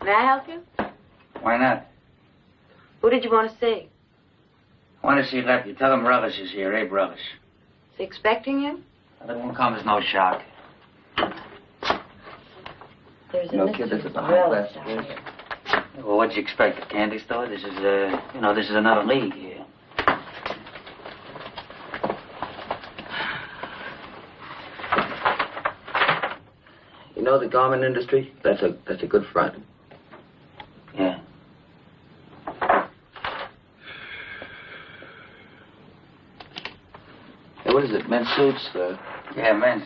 May I help you? Why not? Who did you want to see? I want to see Lefty. Tell him Rubbish is here, Abe Rubbish. Is he expecting you? That won't come as no shock. There's a kid, this is a high-class place. Well, what'd you expect, a candy store? This is, this is another league here. You know the garment industry? That's a good front. Yeah. Hey, what is it? Men's suits? Yeah, men's.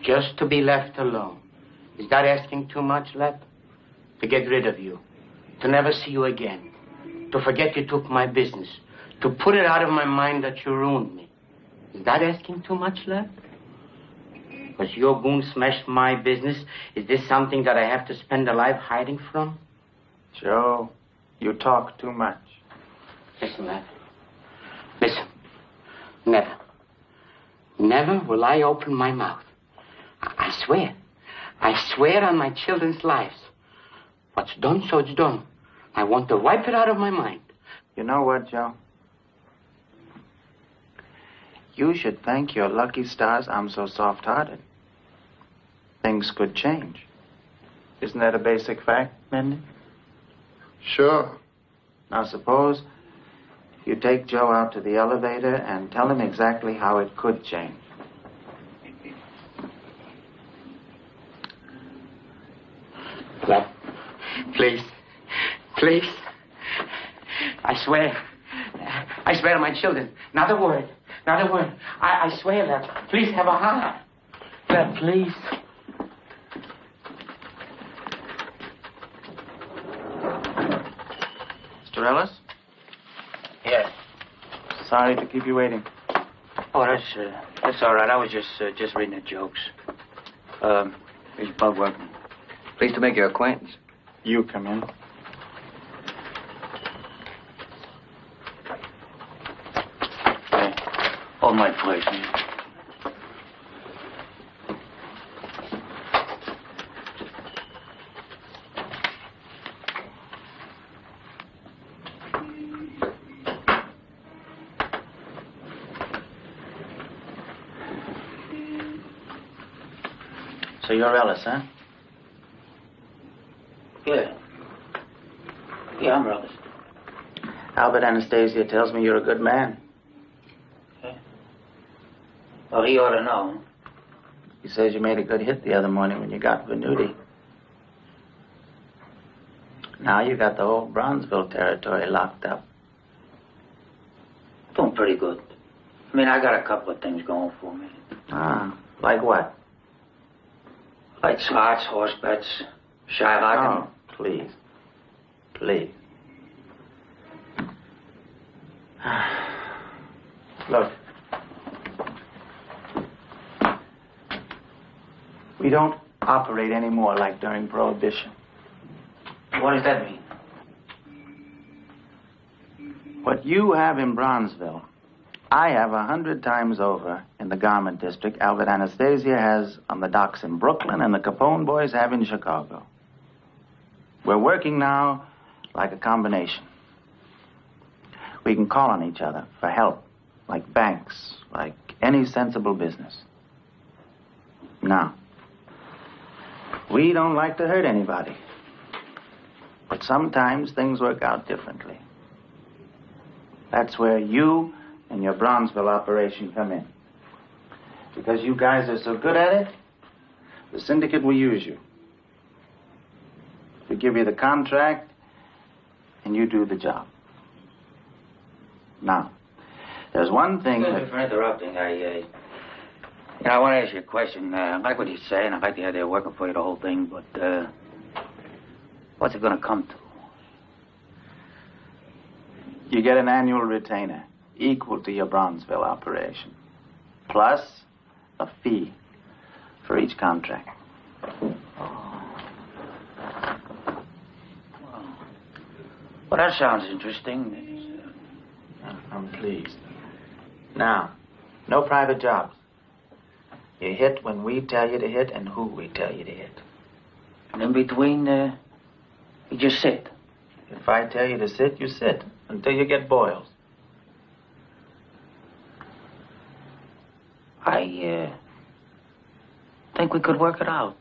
Just to be left alone. Is that asking too much, Lep? To get rid of you. To never see you again. To forget you took my business. To put it out of my mind that you ruined me. Is that asking too much, Lep? Because your goon smashed my business, is this something that I have to spend a life hiding from? Joe, you talk too much. Listen, Lep. Listen. Never. Never will I open my mouth. I swear. I swear on my children's lives. What's done, so it's done. I want to wipe it out of my mind. You know what, Joe? You should thank your lucky stars I'm so soft-hearted. Things could change. Isn't that a basic fact, Mindy? Sure. Now, suppose you take Joe out to the elevator and tell him exactly how it could change. Lep, please. Please. I swear. I swear to my children. Not a word. Not a word. I swear, Lep. Please have a heart. Lep, please. Mr. Ellis? Yeah. Sorry to keep you waiting. Oh, that's all right. I was just reading the jokes. Is Bug working? Pleased to make your acquaintance. You come in. Hey, hold my place, man. So you're Ellis, huh? Yeah. Yeah, I'm Ellis. Albert Anastasia tells me you're a good man. Yeah. Well, he ought to know. He says you made a good hit the other morning when you got Venuti. Now you got the whole Bronzeville territory locked up. Doing pretty good. I mean, I got a couple of things going for me. Ah, like what? Like slots, horse bets, Shylock. Oh, please. Please. Look. We don't operate anymore like during Prohibition. What does that mean? What you have in Bronzeville, I have 100 times over in the garment district. Albert Anastasia has on the docks in Brooklyn, and the Capone boys have in Chicago. We're working now like a combination. We can call on each other for help, like banks, like any sensible business. Now, we don't like to hurt anybody, but sometimes things work out differently. That's where you and your Bronzeville operation come in. Because you guys are so good at it, the syndicate will use you. We give you the contract, and you do the job. Now, there's one thing Excuse me that... for interrupting. I want to ask you a question. I like what he's saying. I like the idea of working for you, the whole thing, but, what's it going to come to? You get an annual retainer equal to your Bronzeville operation, plus a fee for each contract. Well, that sounds interesting. I'm pleased. Now, no private jobs. You hit when we tell you to hit and who we tell you to hit. And in between, you just sit. If I tell you to sit, you sit until you get boils. I think we could work it out.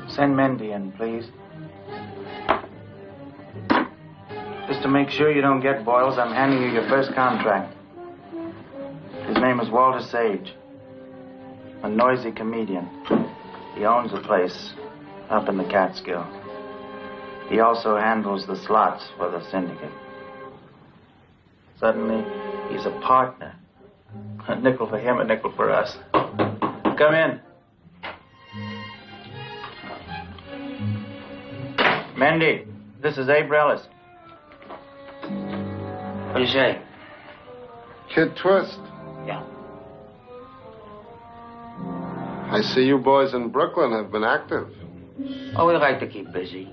Send Mendy in, please. Just to make sure you don't get boils, I'm handing you your first contract. His name is Walter Sage, a noisy comedian. He owns a place up in the Catskill. He also handles the slots for the syndicate. Suddenly, he's a partner. A nickel for him, a nickel for us. Come in. Mendy, this is Abe Rellis. What do you say? Kid Twist. Yeah. I see you boys in Brooklyn have been active. Oh, we like to keep busy.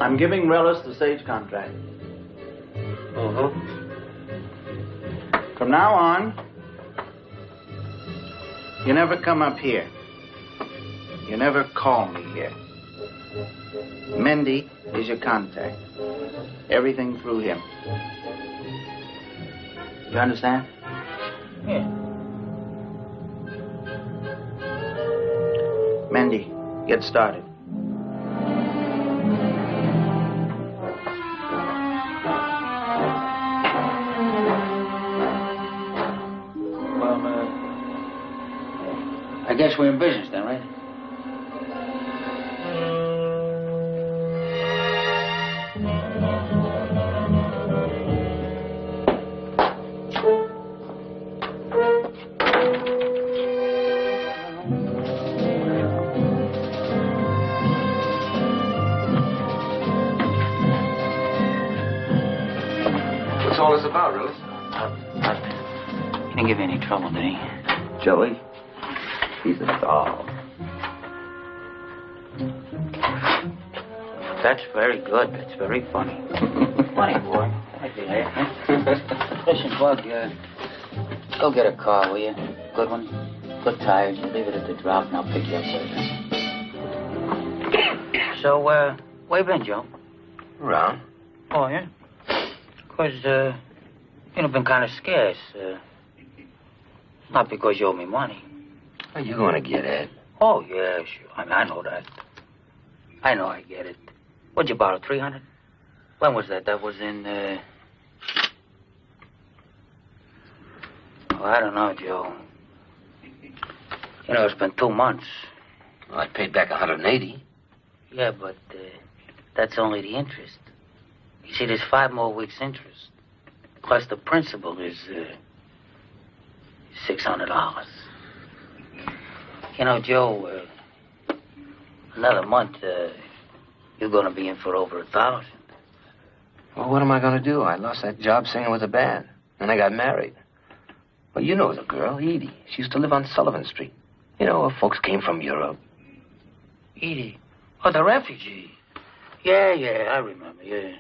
I'm giving Rellis the Sage contract. From now on, you never come up here. You never call me here. Mendy is your contact. Everything through him. You understand? Yeah. Mendy, get started. Well, I guess we're in business then, right? What's all this about, Rellis? He didn't give you any trouble, did he? Joey, he's a doll. That's very good. That's very funny. Funny, boy. I like to hear it. Listen, Bug, go get a car, will you? Good one. Good tires. You leave it at the drop, and I'll pick you up later. So, where you been, Joe? Around. Oh, yeah? Because, been kind of scarce. Not because you owe me money. Are you going to get it? Oh, yeah, sure. I know that. I know I get it. What'd you borrow, 300? When was that? That was in, Oh, I don't know, Joe. It's been 2 months. Well, I paid back 180. Yeah, but that's only the interest. You see, there's 5 more weeks' interest. Plus the principal is $600. Joe, another month, you're going to be in for over 1,000. Well, what am I going to do? I lost that job singing with a band. And I got married. Well, you know the girl, Edie. She used to live on Sullivan Street. Her folks came from Europe. Edie? Oh, the refugee. Yeah, I remember, yeah.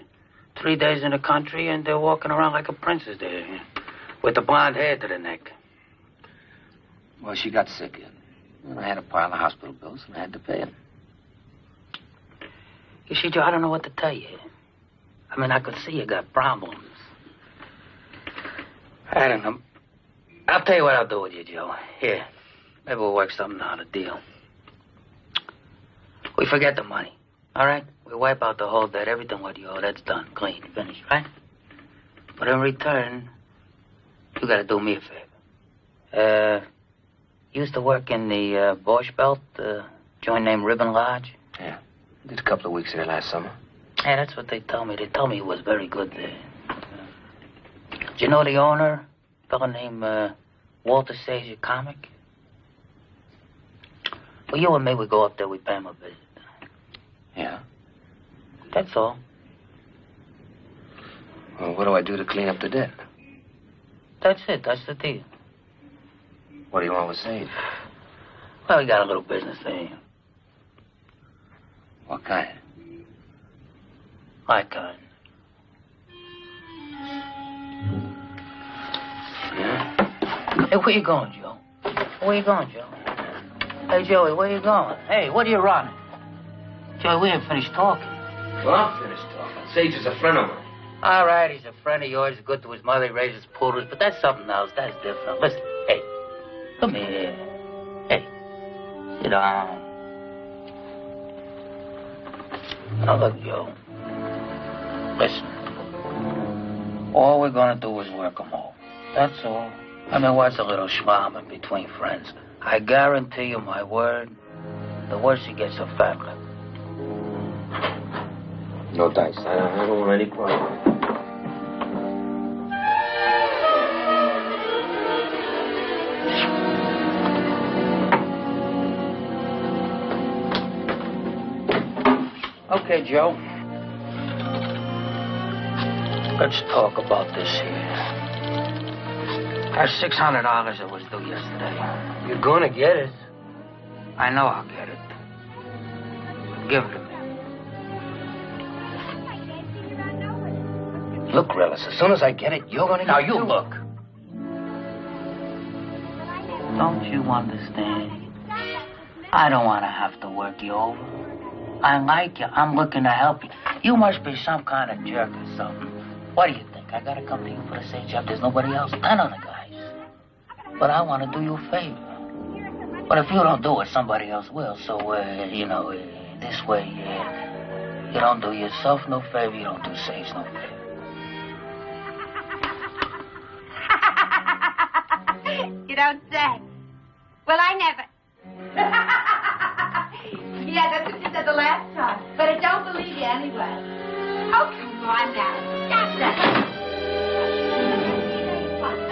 3 days in the country and they're walking around like a princess there. Yeah. With the blonde hair to the neck. Well, she got sick. And I had a pile of hospital bills and I had to pay them. You see, Joe, I don't know what to tell you. I could see you got problems. I don't know. I'll tell you what I'll do with you, Joe. Here. Maybe we'll work something out, a deal. We forget the money, all right? We wipe out the whole debt, everything what you owe, that's done, clean, finished, right? But in return, you gotta do me a favor. You used to work in the Borscht Belt, joint named Ribbon Lodge? Yeah, did a couple of weeks there last summer. Yeah, that's what they told me. They told me it was very good there. Do you know the owner? A fellow named Walter Sager, comic? Well, you and me, we go up there, we pay him a visit. Yeah? That's all. Well, what do I do to clean up the debt? That's it. That's the deal. What do you want with Sage? Well, we got a little business there. What kind? My kind. Yeah? Hey, where you going, Joe? Where you going, Joe? Hey, Joey, where you going? Hey, what are you running? Joey, we ain't finished talking. Well, I'm finished talking. Sage is a friend of mine. All right, he's a friend of yours. He's good to his mother. He raises poodles. But that's something else. That's different. Listen, hey, come here. Hey, sit down. Now, look, Joe. Listen. All we're going to do is work them all. That's all. What's a little schmarm between friends? I guarantee you my word, the worse he gets, a fat lip. No dice. I don't want any problem. Okay, Joe. Let's talk about this here. That's $600 that was due yesterday. You're going to get it. I know I'll get it. Give it to me. Look, Rillis, as soon as I get it, you're going to get it. Now, you look. Don't you understand? I don't want to have to work you over. I like you. I'm looking to help you. You must be some kind of jerk or something. What do you think? I got to come to you for the same job. There's nobody else. 10 other guys. But I want to do you a favor. But if you don't do it, somebody else will. So, this way, you don't do yourself no favor. You don't do Sage no favor. You don't say. Well, I never. Yeah, that's what you said the last time. But I don't believe you anyway. Oh, come on now. Stop that.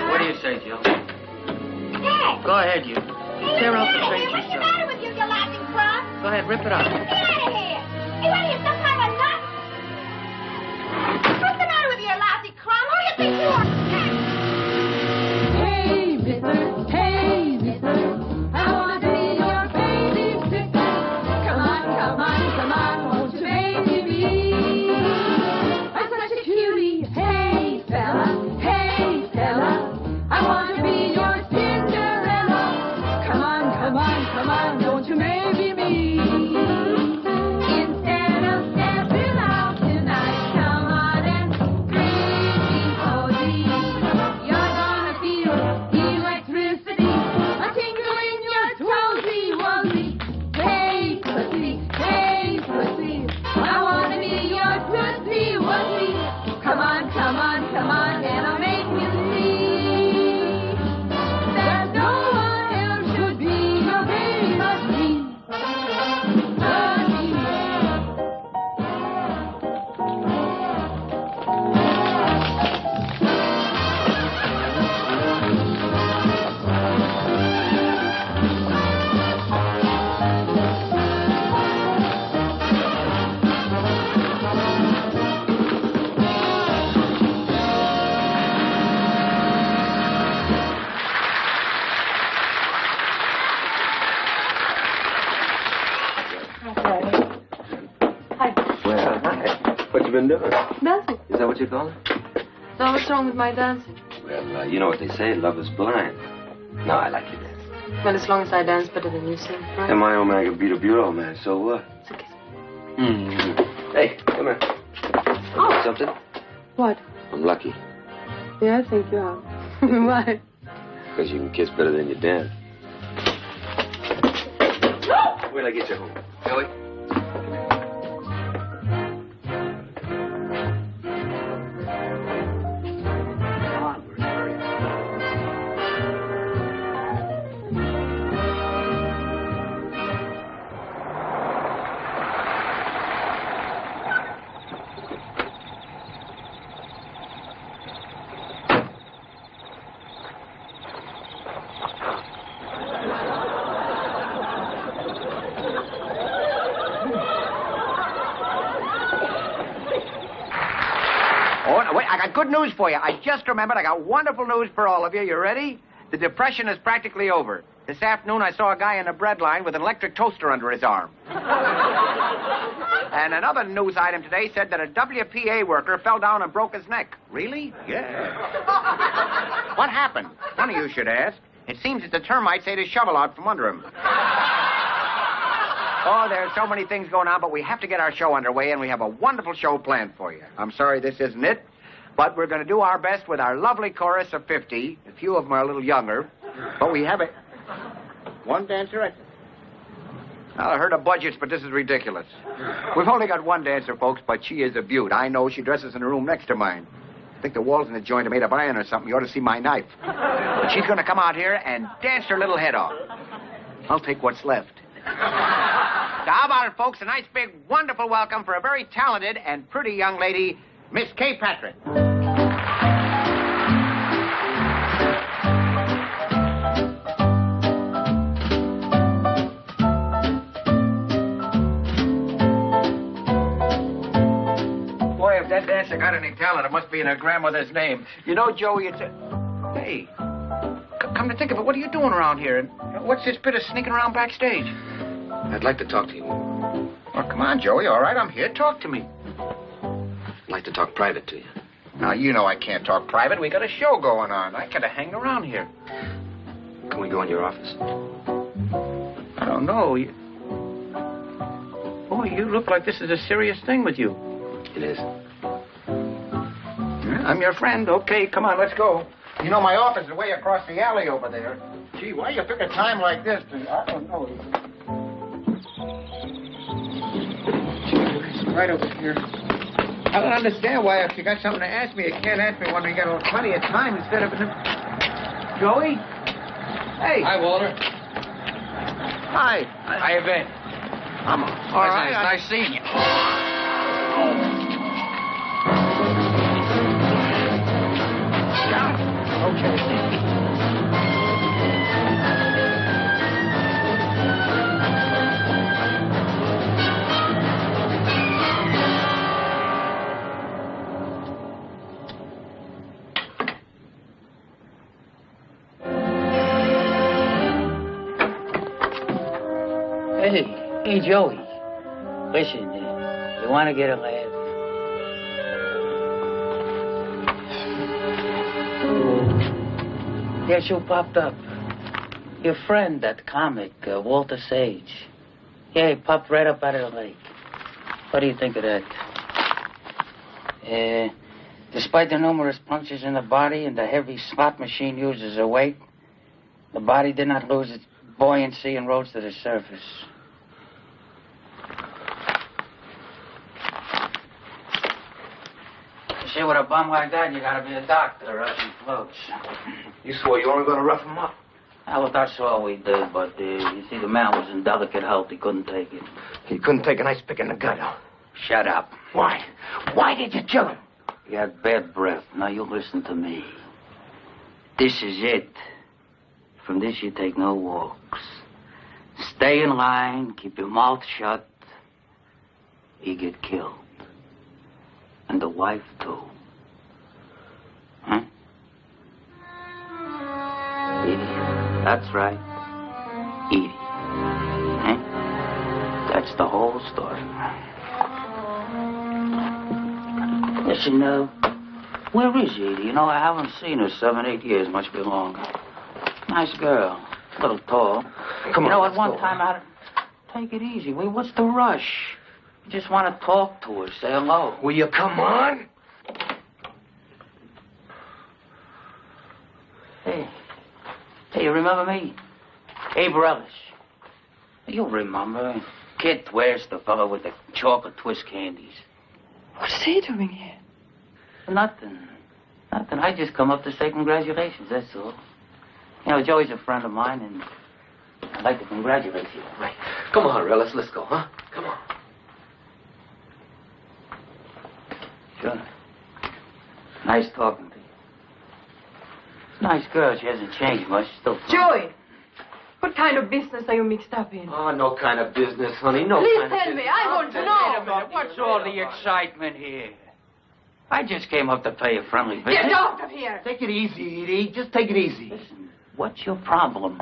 What do you say, Joe? Dad. Go ahead, you. Tear out the pages, What's the Joe. matter with you, you laughing frog? Go ahead, rip it out. Get out of here. Hey, what are you, some kind of a nut? What's the matter with you, lousy clown? Who do you think you are? Hey, mister, I want to be your babysitter. Come on, won't you baby me? I'm such a cutie. Hey, fella, I want to be your Cinderella. Come on, don't you maybe me? Instead of stepping out tonight, come on and bring me been doing? Dancing. Is that what you call it? So what's wrong with my dancing? Well, you know what they say, love is blind. No, I like your dance. Well, as long as I dance better than you sing, right? And my old man could beat a bureau man, so what? It's okay. Hey, come here. Oh. Something? What? I'm lucky. Yeah, I think you are. Why? Because you can kiss better than you dance. Wait till I get you home. Joey? Good news for you. I just remembered I got wonderful news for all of you. You ready? The Depression is practically over. This afternoon I saw a guy in a bread line with an electric toaster under his arm. And another news item today said that a WPA worker fell down and broke his neck. Really? Yeah. What happened? One of you should ask. It seems that the termites ate his shovel out from under him. Oh, there's so many things going on, but we have to get our show underway, and we have a wonderful show planned for you. I'm sorry this isn't it. But we're going to do our best with our lovely chorus of 50. A few of them are a little younger. But we have one dancer. I heard of budgets, but this is ridiculous. We've only got one dancer, folks, but she is a beaut. I know she dresses in the room next to mine. I think the walls in the joint are made of iron or something. You ought to see my knife. But she's going to come out here and dance her little head off. I'll take what's left. So how about it, folks? A nice, big, wonderful welcome for a very talented and pretty young lady, Miss Kay Patrick. Boy, if that dancer got any talent, it must be in her grandmother's name. You know, Joey, it's a... Hey, come to think of it, what are you doing around here? And what's this bit of sneaking around backstage? I'd like to talk to you more. Oh, come on, Joey. All right, I'm here. Talk to me. I'd like to talk private to you. Now, you know I can't talk private. We got a show going on. I gotta hang around here. Can we go in your office? I don't know. Boy, you look like this is a serious thing with you. It is. Yeah, I'm your friend. Okay, come on, let's go. You know, my office is way across the alley over there. Gee, why you pick a time like this? I don't know. Right over here. I don't understand why if you got something to ask me, you can't ask me when we got plenty of time instead of... Joey? Hey. Hi, Walter. Hi. How you been? I'm all right. Nice seeing you. Okay. Hey, Joey. Listen, you want to get a laugh? Guess who popped up? Your friend, that comic, Walter Sage. Yeah, he popped right up out of the lake. What do you think of that? Despite the numerous punctures in the body and the heavy slot machine uses her weight, the body did not lose its buoyancy and rose to the surface. See, with a bum like that, you gotta be a doctor or else he floats. You swore you weren't going to rough him up. Well, that's all we did, but, you see, the man was in delicate health. He couldn't take it. He couldn't take a nice pick in the gut, huh? Shut up. Why? Why did you kill him? He had bad breath. Now, you listen to me. This is it. From this, you take no walks. Stay in line, keep your mouth shut. He get killed. And the wife, too. Huh? Edie. That's right. Edie. Huh? That's the whole story. Listen, where is Edie? You know, I haven't seen her 7, 8 years, much longer. Nice girl. A little tall. Come on, you know, let's at one go. time I... Take it easy. Wait, what's the rush? You just want to talk to her, say hello. Will you come on? Hey, you remember me? Abe Relish. You'll remember. Kid Twist, the fellow with the chocolate twist candies. What's he doing here? Nothing. I just come up to say congratulations, that's all. You know, Joey's a friend of mine, and I'd like to congratulate you. Right. Come on, Relis, let's go, huh? Come on. Sure. Nice talking to you. Nice girl. She hasn't changed much. Still fun. Joey! What kind of business are you mixed up in? Oh, no kind of business, honey. No Please kind of tell business. me. I want to Wait a know. minute. What's all the excitement here? I just came up to pay a friendly visit. Get out of here! Take it easy, Edie. Just take it easy. Listen, what's your problem?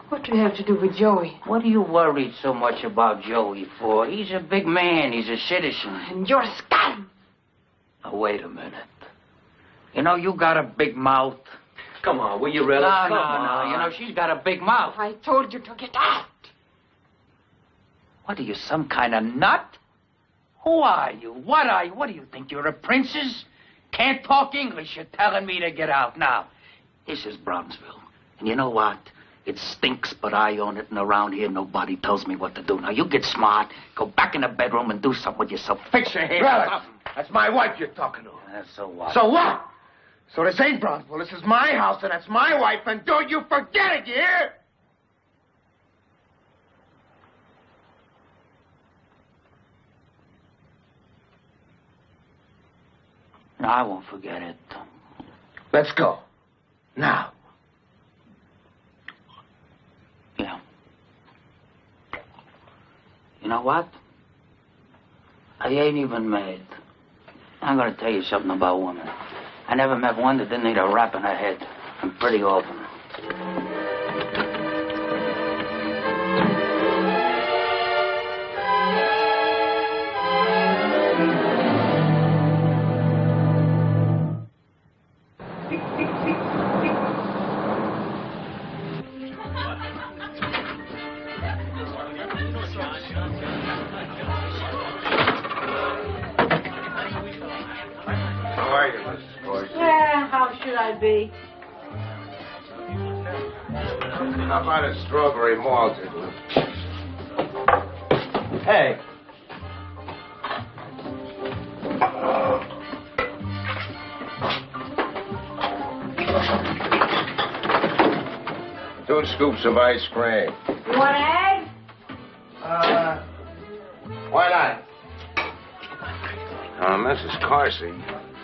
What do you have to do with Joey? What are you worried so much about Joey for? He's a big man. He's a citizen. And you're a scum. Now, wait a minute. You know, you got a big mouth. Come on, will you, Relis? No. You know, she's got a big mouth. I told you to get out. What are you, some kind of nut? Who are you? What are you? What do you think? You're a princess? Can't talk English. You're telling me to get out. Now, this is Brownsville. And you know what? It stinks, but I own it. And around here, nobody tells me what to do. Now, you get smart. Go back in the bedroom and do something with yourself. Fix your hair. Relis, that's my wife you're talking to. So what? So what? So this ain't Brownsville. This is my house, and that's my wife, and don't you forget it, you hear? No, I won't forget it. Let's go. Now. Yeah. You know what? I ain't even mad. I'm gonna tell you something about women. I never met one that didn't need a rap in her head. I'm pretty open. Be. How about a strawberry malted? Hey. Two scoops of ice cream. You want eggs? Why not? Mrs. Carsey,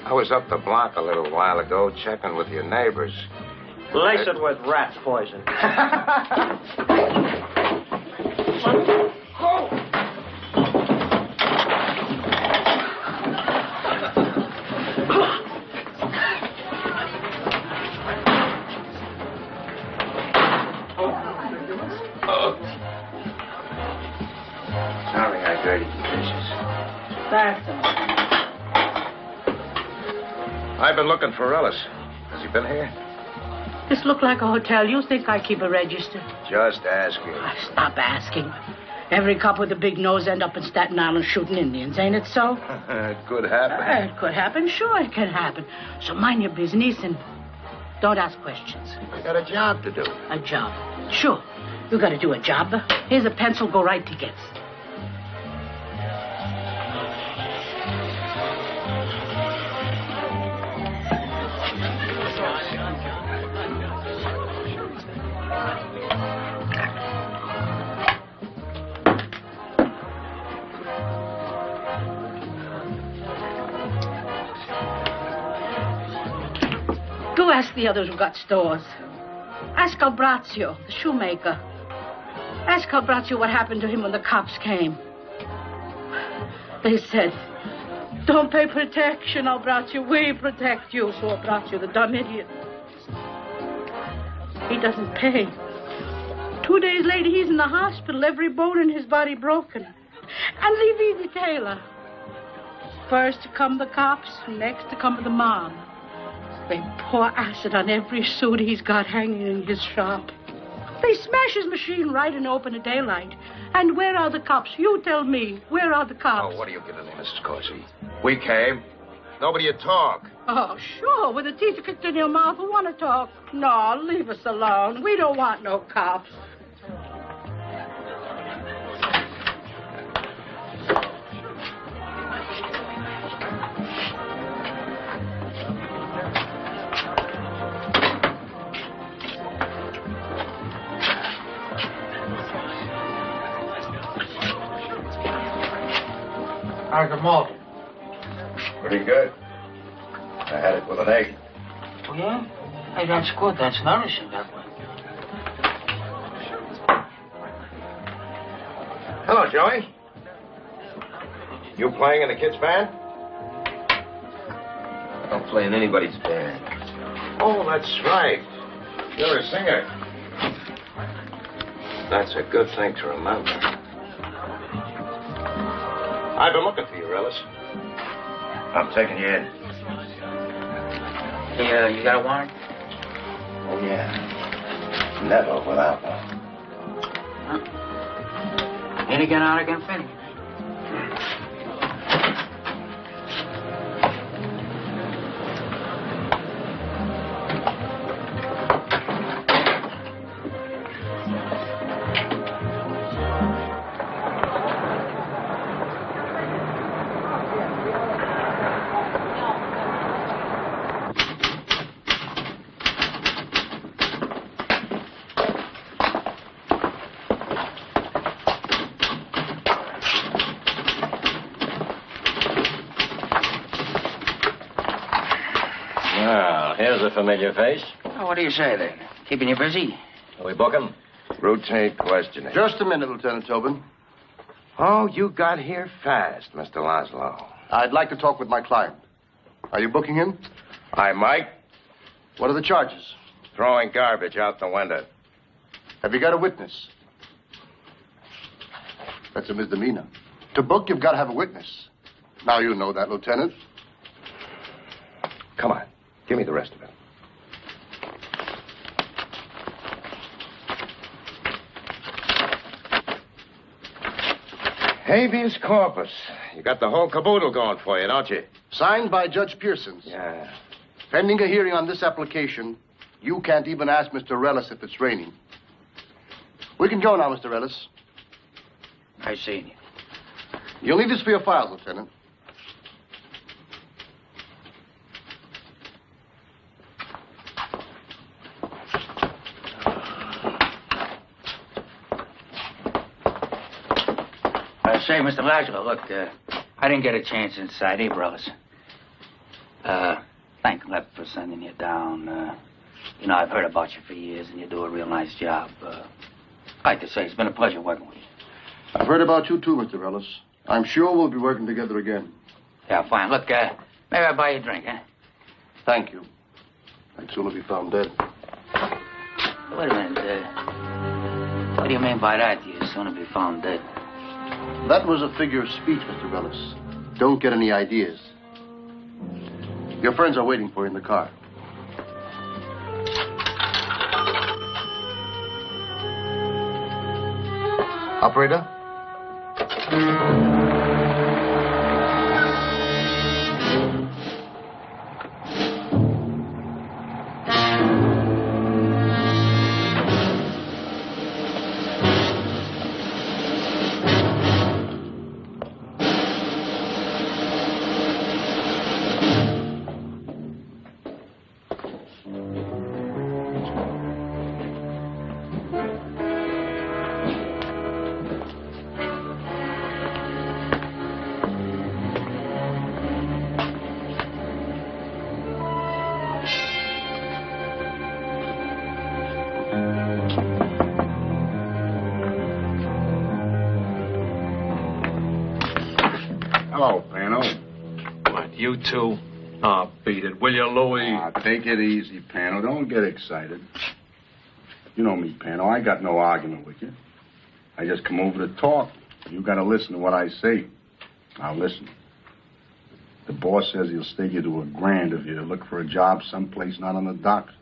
I was up the block a little while ago checking with your neighbors. Lace it with rat's poison. Sorry I dirtied the dishes. That's all. I've been looking for Ellis. Has he been here? This look like a hotel. You think I keep a register? Just asking. Stop asking. Every cop with a big nose end up in Staten Island shooting Indians, ain't it so? It could happen. It could happen. Sure, it can happen. So mind your business and don't ask questions. I got a job to do. A job. Sure. You got to do a job. Here's a pencil. Go write tickets. Go ask the others who got stores. Ask Albrazio, the shoemaker. Ask Albrazio what happened to him when the cops came. They said, don't pay protection, Albrazio. We protect you. So Albrazio, the dumb idiot, he doesn't pay. 2 days later, he's in the hospital, every bone in his body broken. And leave Edie Taylor. First to come the cops, next to come the mob. They pour acid on every suit he's got hanging in his shop. They smash his machine right in open daylight. And where are the cops? You tell me. Where are the cops? Oh, what are you giving me, Mrs. Corsi? We came. Nobody would talk. Oh, sure. With the teeth kicked in your mouth, who want to talk? No, leave us alone. We don't want no cops. How's the malt? Pretty good. I had it with an egg. Oh, yeah? Hey, that's good. That's nourishing that way. Hello, Joey. You playing in the kids' band? I don't play in anybody's band. Oh, that's right. You're a singer. That's a good thing to remember. I've been looking for you, Ellis. I'm taking you in. Yeah, you got a warrant? Oh, yeah. Never without one. Huh? In again, out again, Finn. Here's a familiar face. Oh, what do you say, then? Keeping you busy? Are we booking? Routine questioning. Just a minute, Lieutenant Tobin. Oh, you got here fast, Mr. Laszlo. I'd like to talk with my client. Are you booking him? Hi, Mike. What are the charges? Throwing garbage out the window. Have you got a witness? That's a misdemeanor. To book, you've got to have a witness. Now you know that, Lieutenant. Come on. Give me the rest of it. Habeas corpus. You got the whole caboodle going for you, don't you? Signed by Judge Pearsons. Yeah. Pending a hearing on this application, you can't even ask Mr. Ellis if it's raining. We can go now, Mr. Ellis. I seen you. You'll need this for your files, Lieutenant. Say, Mr. Laszlo, look, I didn't get a chance inside, Ellis. Thank Lep for sending you down. You know, I've heard about you for years, and you do a real nice job. I'd like to say it's been a pleasure working with you. I've heard about you, too, Mr. Ellis. I'm sure we'll be working together again. Yeah, fine. Look, maybe I'll buy you a drink, huh? Thank you. I'd sooner be found dead. Wait a minute. What do you mean by that? You'd sooner be found dead? That was a figure of speech, Mr. Ellis. Don't get any ideas. Your friends are waiting for you in the car. Operator? Hello, Pano. What, you two? Oh, beat it. Will you, Louie? Take it easy, Pano. Don't get excited. You know me, Pano. I got no argument with you. I just come over to talk. You got to listen to what I say. Now, listen. The boss says he'll stake you to $1,000 if you look for a job someplace not on the docks.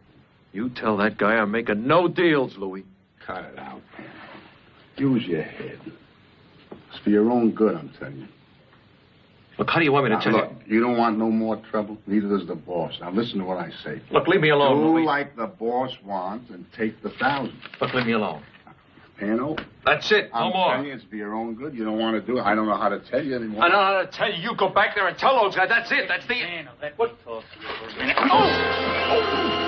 You tell that guy I'm making no deals, Louis. Cut it out, man. Use your head. It's for your own good, I'm telling you. Look, how do you want me to tell Look, you don't want no more trouble? Neither does the boss. Now, listen to what I say. Look, leave me alone, Do Louis. like the boss wants and take the 1,000. Look, leave me alone. Pano? That's it. No more. I'm telling you, it's for your own good. You don't want to do it. I don't know how to tell you anymore. I know how to tell you. You go back there and tell those guys. That's it. That's the end. Let me talk to you for a minute. Oh!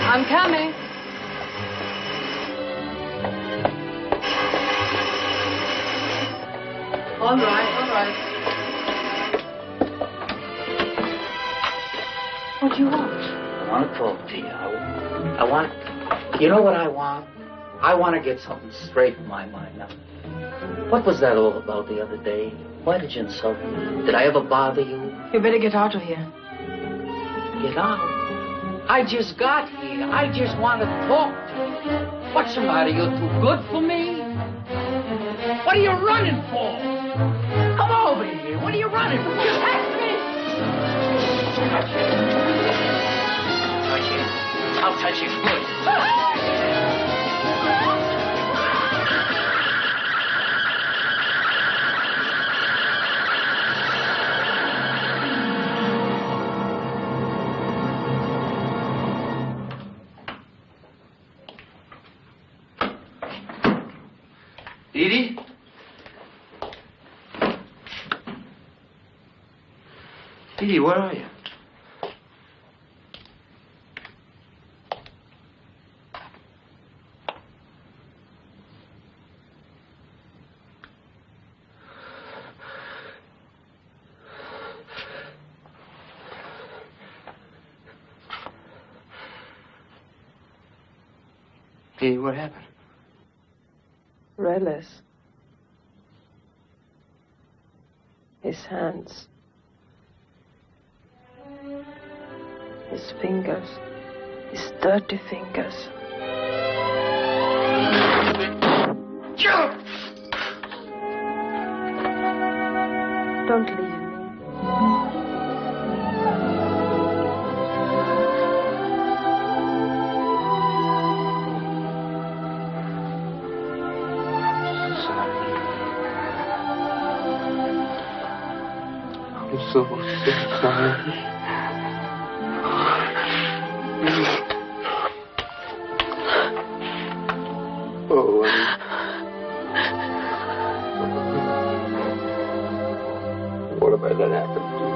I'm coming. All right, all right. What do you want? I want to talk to you. I want... You know what I want? I want to get something straight in my mind now. What was that all about the other day? Why did you insult me? Did I ever bother you? You better get out of here. Get out? I just got here. I just want to talk to you. What's the matter? You're too good for me? What are you running for? Come over here. What are you running for? Just ask me. Touch it. Touch it. I'll touch it good. Edie? Edie, where are you? Edie, what happened? Relis. His hands. His fingers. His dirty fingers. Don't leave me. So sorry. Oh, what have I let happen to you?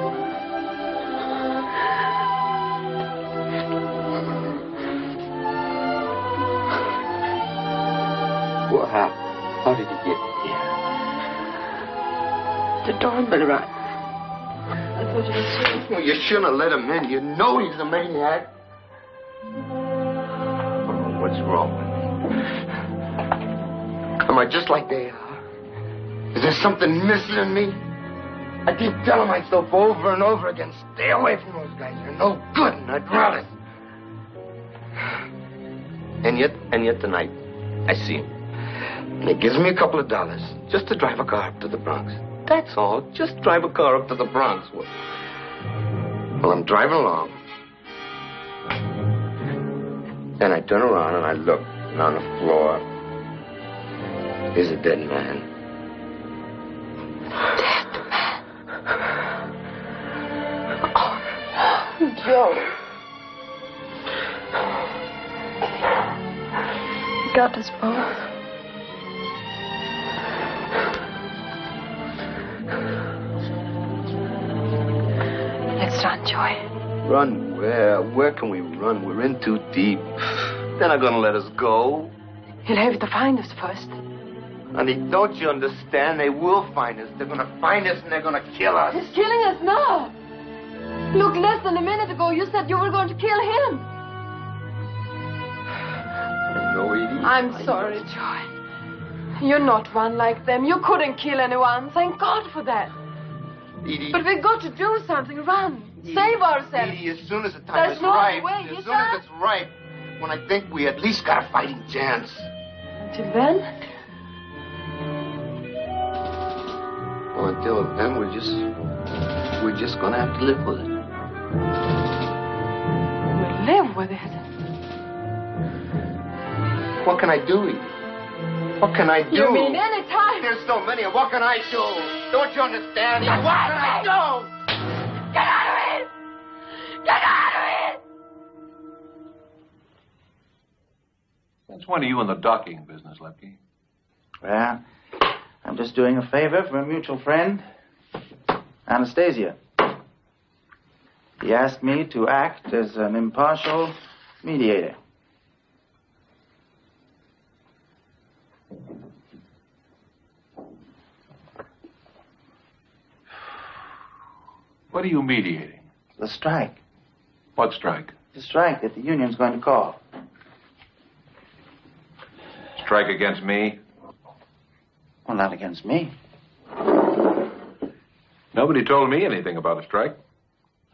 What happened? How did you get here? The doorbell rang. Well, you shouldn't have let him in. You know he's a maniac. Oh, what's wrong with me? Am I just like they are? Is there something missing in me? I keep telling myself over and over again, stay away from those guys. They're no good and I'd rather. And yet tonight, I see him. And he gives me a couple of dollars just to drive a car up to the Bronx. That's all. Just drive a car up to the Bronx. Well, I'm driving along. Then I turn around and I look, and on the floor is a dead man. Dead man. Oh, Joe. He got us both. Let's run, Joy. Run where? Where can we run? We're in too deep. They're not gonna let us go. He'll have to find us first. Honey, don't you understand? They will find us. They're gonna find us and they're gonna kill us. He's killing us now. Look, less than a minute ago, you said you were going to kill him. No, Edie. I'm sorry, Joy. You're not one like them. You couldn't kill anyone. Thank God for that. Edie. But we've got to do something. Run. Edie. Save ourselves. Edie, as soon as the time There's is no right, way, as soon as it's right, when I think we at least got a fighting chance. Until then? Well, until then, we're just gonna have to live with it. We'll live with it. What can I do, Edie? What can I do? You mean any time? There's so many. What can I do? Don't you understand? Edie? What can I do? Get out of it! Get out of it! Since when are you in the docking business, Lepke? Well, I'm just doing a favor for a mutual friend, Anastasia. He asked me to act as an impartial mediator. What are you mediating? The strike. What strike? The strike that the union's going to call. Strike against me? Well, not against me. Nobody told me anything about a strike.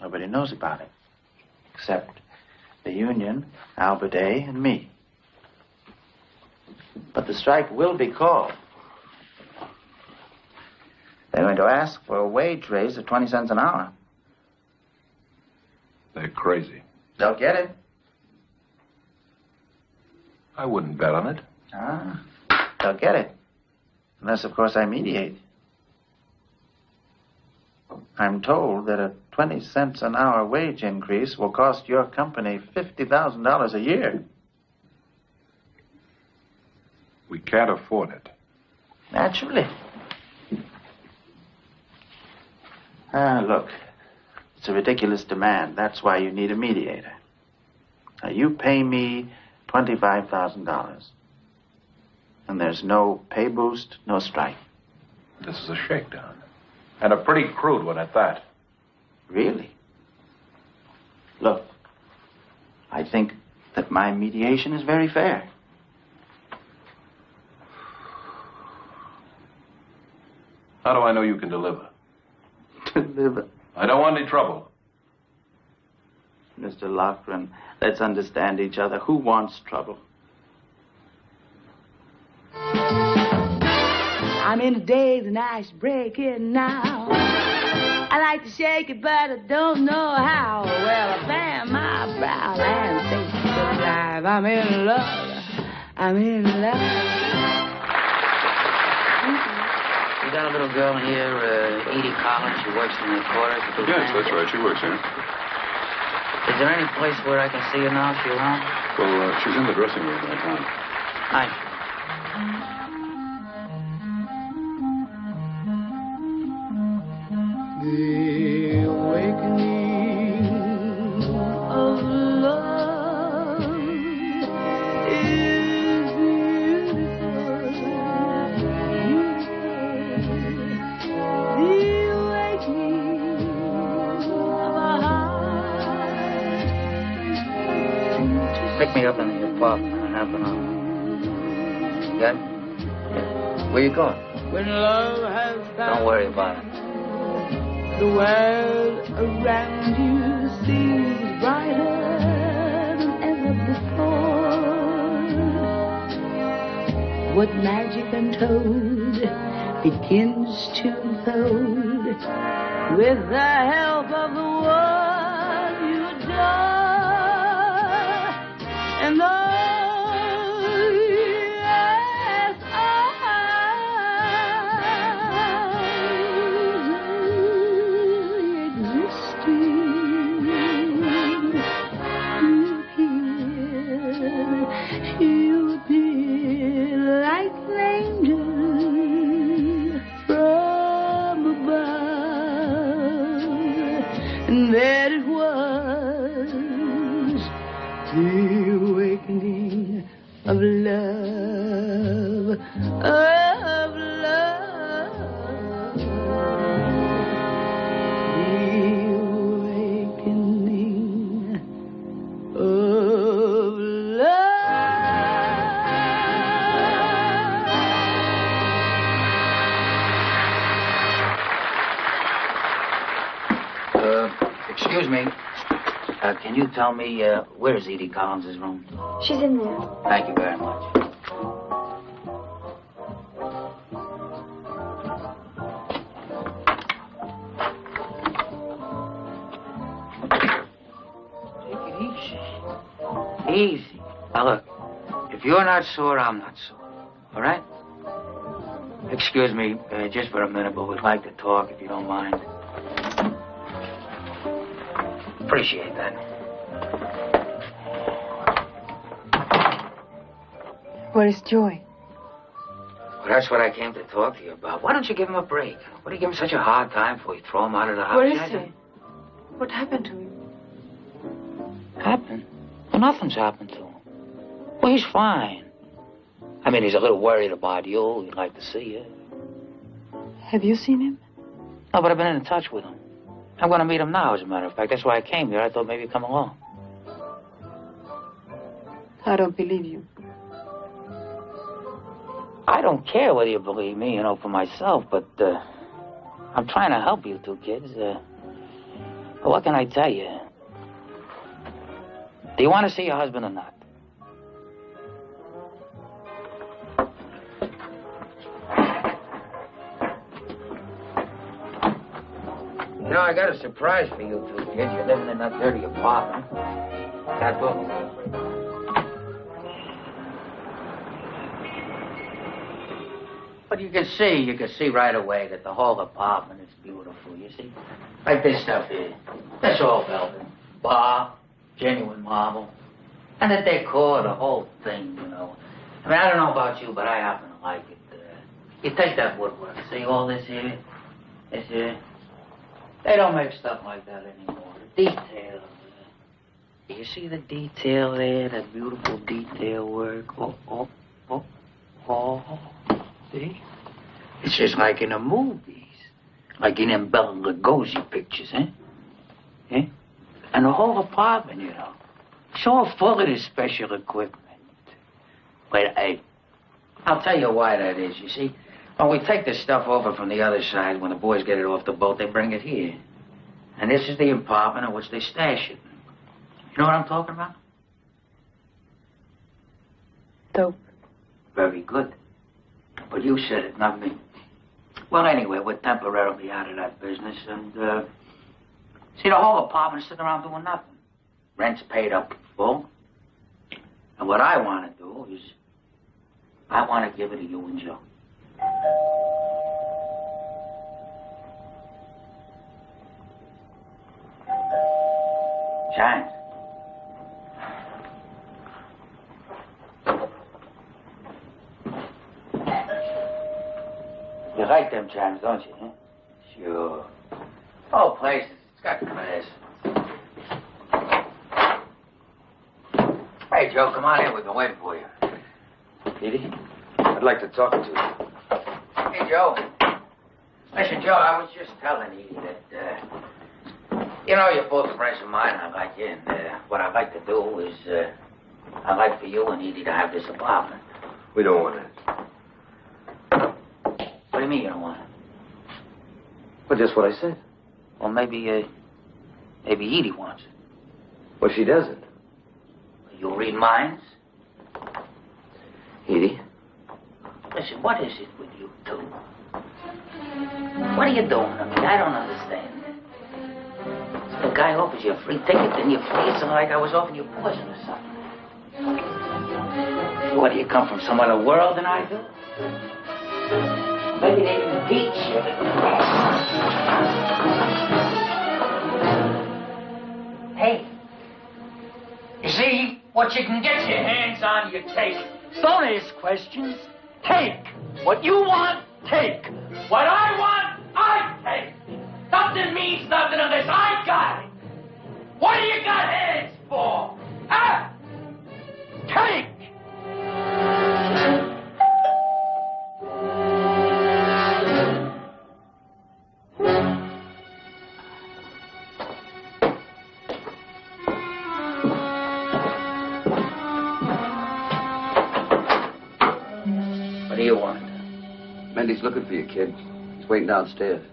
Nobody knows about it. Except the union, Albert A., and me. But the strike will be called. They're going to ask for a wage raise of 20 cents an hour. They're crazy. They'll get it. I wouldn't bet on it. They'll get it. Unless, of course, I mediate. I'm told that a 20 cents an hour wage increase will cost your company $50,000 a year. We can't afford it. Naturally. Look, it's a ridiculous demand. That's why you need a mediator. Now, you pay me $25,000. And there's no pay boost, no strike. This is a shakedown. And a pretty crude one at that. Really? Look, I think that my mediation is very fair. How do I know you can deliver? Deliver? I don't want any trouble. Mr. Loughran, let's understand each other. Who wants trouble? I'm in a daze and ice breaking now. I like to shake it, but I don't know how. Well, I fan my brow and think it's alive. I'm in love. I'm in love. You got a little girl here, Edie Collins. She works in the chorus. Yes, that's right. She works here. Is there any place where I can see her now if you want? Well, she's in the dressing room right now. Hi. The awakening of love is beautiful. The awakening of a heart. Pick me up in the apartment in half an hour. Got it? Yeah. Where you going? When love has found Don't worry about it. the world around you seems brighter than ever before. What magic untold begins to unfold with the help of the one you adore. And you'd be like an angel from above. And there me. Can you tell me, where's Edie Collins' room? She's in there. Thank you very much. Take it easy. Easy. Now, look, if you're not sore, I'm not sore. All right? Excuse me, just for a minute, but we'd like to talk, if you don't mind. Appreciate that. Where is Joy? Well, that's what I came to talk to you about. Why don't you give him a break? What do you give him such a hard time for? You throw him out of the house? Where is he? What happened to him? Happened? Well, nothing's happened to him. Well, he's fine. I mean, he's a little worried about you. He'd like to see you. Have you seen him? No, but I've been in touch with him. I'm going to meet him now, as a matter of fact. That's why I came here. I thought maybe you'd come along. I don't believe you. I don't care whether you believe me, you know, for myself, but I'm trying to help you two kids. What can I tell you? Do you want to see your husband or not? You know, I got a surprise for you two kids. You're living in that dirty apartment. That book. But you can see right away that the whole apartment is beautiful, you see? Like this stuff here. That's all velvet. Bar, genuine marble. And the decor, the whole thing, you know. I mean, I don't know about you, but I happen to like it. You take that woodwork, see all this here? This here? They don't make stuff like that anymore. The detail. You see the detail there? That beautiful detail work? Oh. See? It's just like in the movies. Like in them Bela Lugosi pictures, eh? Eh? And the whole apartment, you know. It's all full of this special equipment. Wait, hey. I'll tell you why that is, you see. When we take this stuff over from the other side, when the boys get it off the boat, they bring it here. And this is the apartment in which they stash it. You know what I'm talking about? Dope. Very good. But you said it, not me. Well, anyway, we're temporarily out of that business, and, see, the whole apartment's sitting around doing nothing. Rent's paid up full. And what I want to do is, I want to give it to you and Joe. Giant. You like them chimes, don't you, huh? Sure. Oh, places. It's got class. Hey, Joe, come on in. We've been waiting for you. Edie, I'd like to talk to you. Hey, Joe. Listen, Joe, I was just telling Edie that, you know, you're both friends of mine. I like you, and what I'd like to do is, I'd like for you and Edie to have this apartment. We don't want it. What do you mean you don't want it? Well, just what I said. Well, maybe Edie wants it. Well, she doesn't. You'll read minds? Edie? Listen, what is it with you two? What are you doing to me? I don't understand. So the guy offers you a free ticket, then you freeze like I was offering you poison or something. What, do you come from some other world than I do? Maybe they didn't teach you. Hey, you see, what you can get your hands on, you take. Don't ask questions. Take. What you want, take. What I want, I take. Nothing means nothing unless I got it. What do you got hands for? Huh? Take. What do you want? Mendy's looking for you, kid. He's waiting downstairs.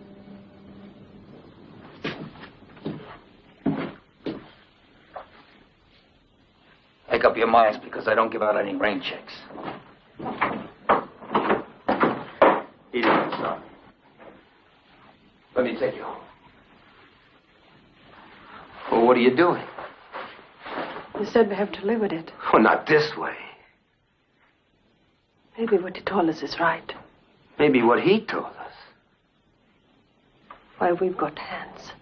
your mask because I don't give out any rain checks. Eat it, son. Let me take you home. Well, what are you doing? You said we have to live with it. Well, not this way. Maybe what he told us is right. Maybe what he told us. Why, we've got hands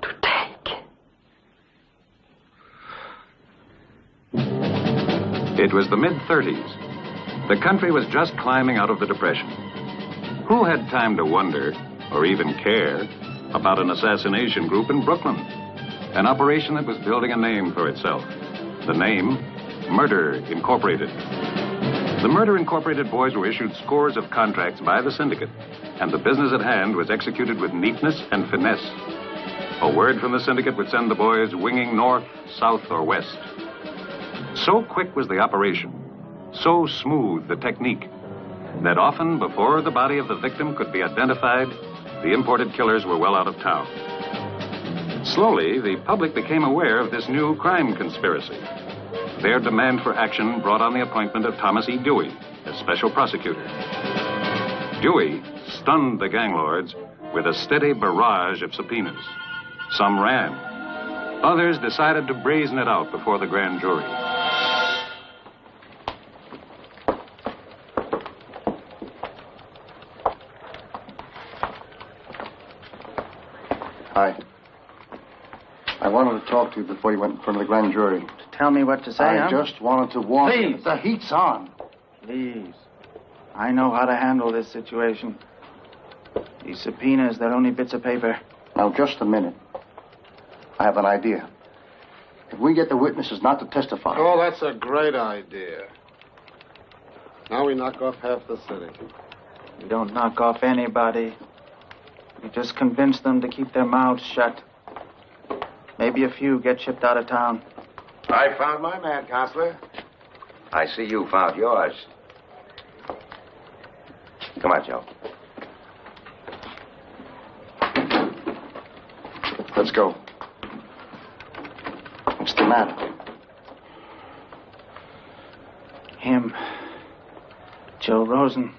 to take. It was the mid-30s. The country was just climbing out of the Depression. Who had time to wonder, or even care, about an assassination group in Brooklyn? An operation that was building a name for itself. The name, Murder Incorporated. The Murder Incorporated boys were issued scores of contracts by the syndicate, and the business at hand was executed with neatness and finesse. A word from the syndicate would send the boys winging north, south, or west. So quick was the operation, so smooth the technique, that often before the body of the victim could be identified, the imported killers were well out of town. Slowly, the public became aware of this new crime conspiracy. Their demand for action brought on the appointment of Thomas E. Dewey as special prosecutor. Dewey stunned the gang lords with a steady barrage of subpoenas. Some ran. Others decided to brazen it out before the grand jury. Hi. I wanted to talk to you before you went in front of the grand jury. To tell me what to say, I just wanted to warn you. Please. The heat's on. Please. I know how to handle this situation. These subpoenas, they're only bits of paper. Now, just a minute. I have an idea. If we get the witnesses not to testify... Oh, that's a great idea. Now we knock off half the city. You don't knock off anybody. You just convince them to keep their mouths shut. Maybe a few get shipped out of town. I found my man, Counselor. I see you found yours. Come on, Joe. Let's go. What's the matter? Him. Joe Rosen.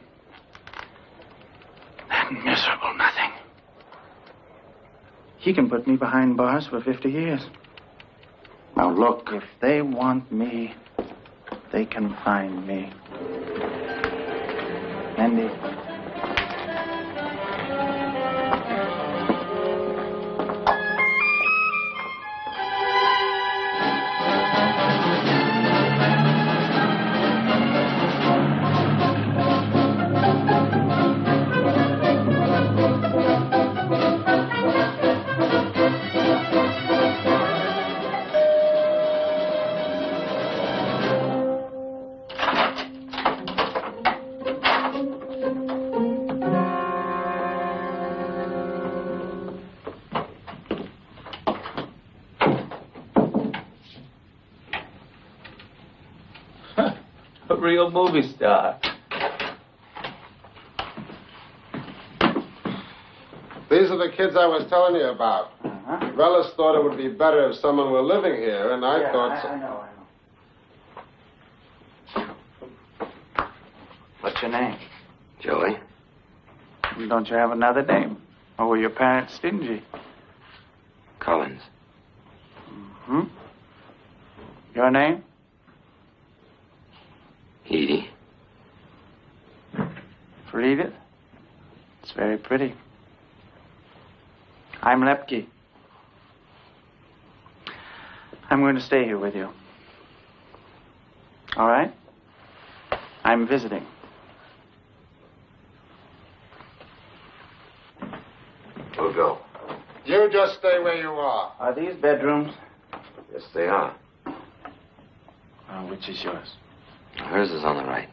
That miserable nothing. He can put me behind bars for 50 years. Now, look. If they want me, they can find me. Andy. A real movie star. These are the kids I was telling you about. Relis thought it would be better if someone were living here, and I thought... I know. What's your name? Joey. Don't you have another name? Or were your parents stingy? Collins. Hmm? Your name? Edie. For Edith? It's very pretty. I'm Lepke. I'm going to stay here with you. All right? I'm visiting. We'll go. You just stay where you are. Are these bedrooms? Yes, they are. Which is yours? Hers is on the right.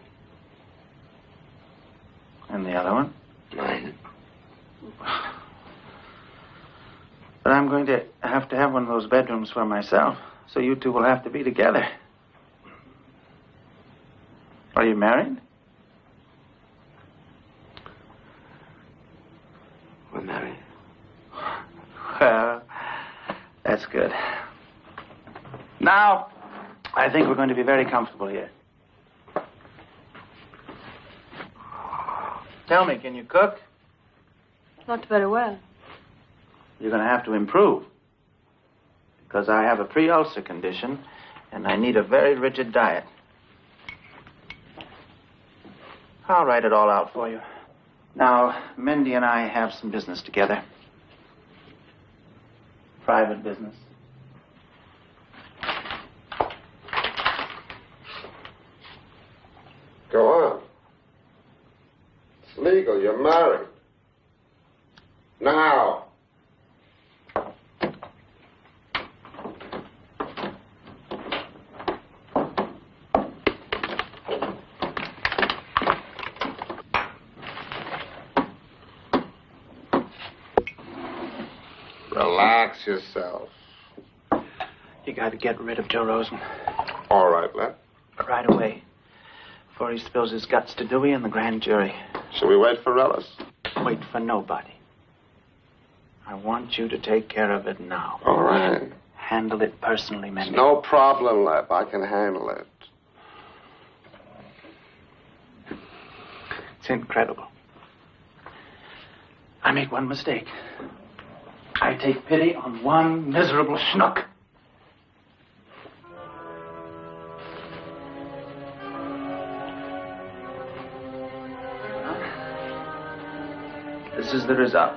And the other one? Mine. But I'm going to have one of those bedrooms for myself, so you two will have to be together. Are you married? We're married. Well, that's good. Now Now, I think we're going to be very comfortable here. Tell me, can you cook? Not very well. You're going to have to improve. Because I have a pre-ulcer condition, and I need a very rigid diet. I'll write it all out for you. Now, Mindy and I have some business together. Private business. Go on. It's legal. You're married. Now. Relax yourself. You got to get rid of Joe Rosen. All right, Len. Right away. Before he spills his guts to Dewey and the grand jury. Shall we wait for Ellis? Wait for nobody. I want you to take care of it now. All right. Handle it personally, Mindy. No problem, Lep. I can handle it. It's incredible. I make one mistake. I take pity on one miserable schnook. This is the result.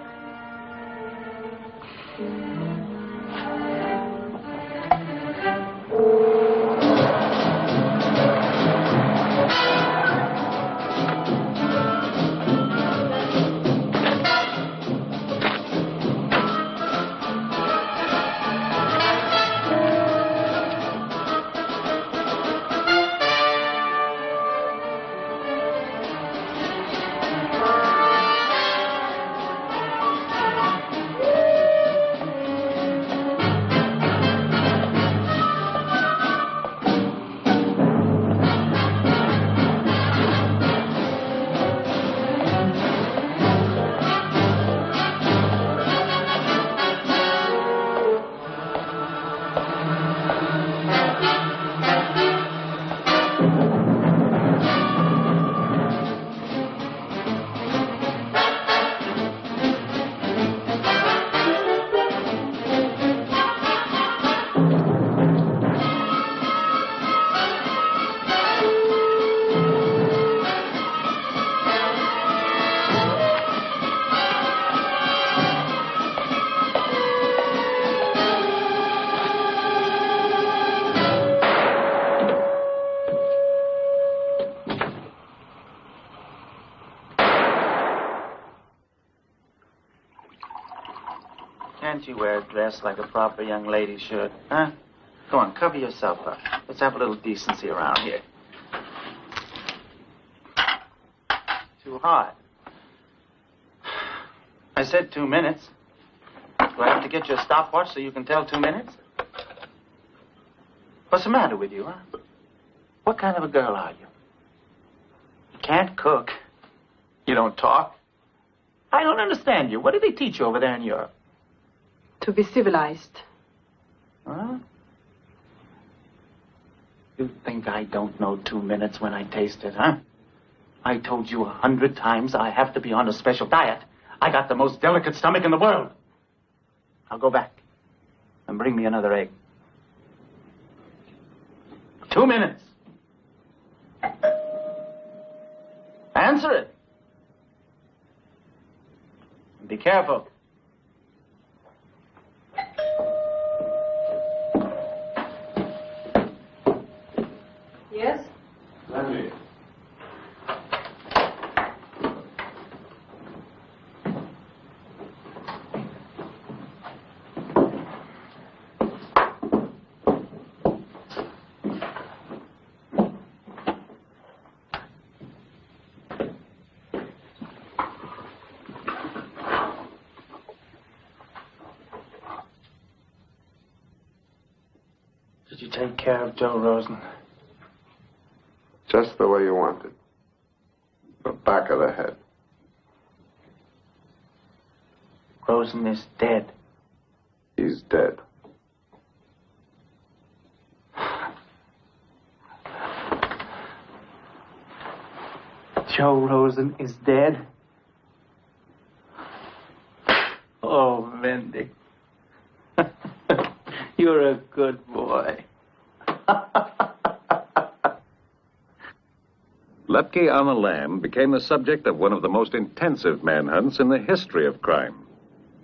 Can't you wear a dress like a proper young lady should, huh? Go on, cover yourself up. Let's have a little decency around here. Too hard. I said 2 minutes. Do I have to get you a stopwatch so you can tell 2 minutes? What's the matter with you, huh? What kind of a girl are you? You can't cook. You don't talk. I don't understand you. What do they teach you over there in Europe? To be civilized. Huh? You think I don't know 2 minutes when I taste it, huh? I told you 100 times I have to be on a special diet. I got the most delicate stomach in the world. I'll go back and bring me another egg. 2 minutes. Answer it. Be careful. Yes? Let me. Did you take care of Joe Rosen? Just the way you wanted. The back of the head. Rosen is dead. He's dead. Joe Rosen is dead? Oh, Mindy. You're a good boy. Lepke on the lam became the subject of one of the most intensive manhunts in the history of crime.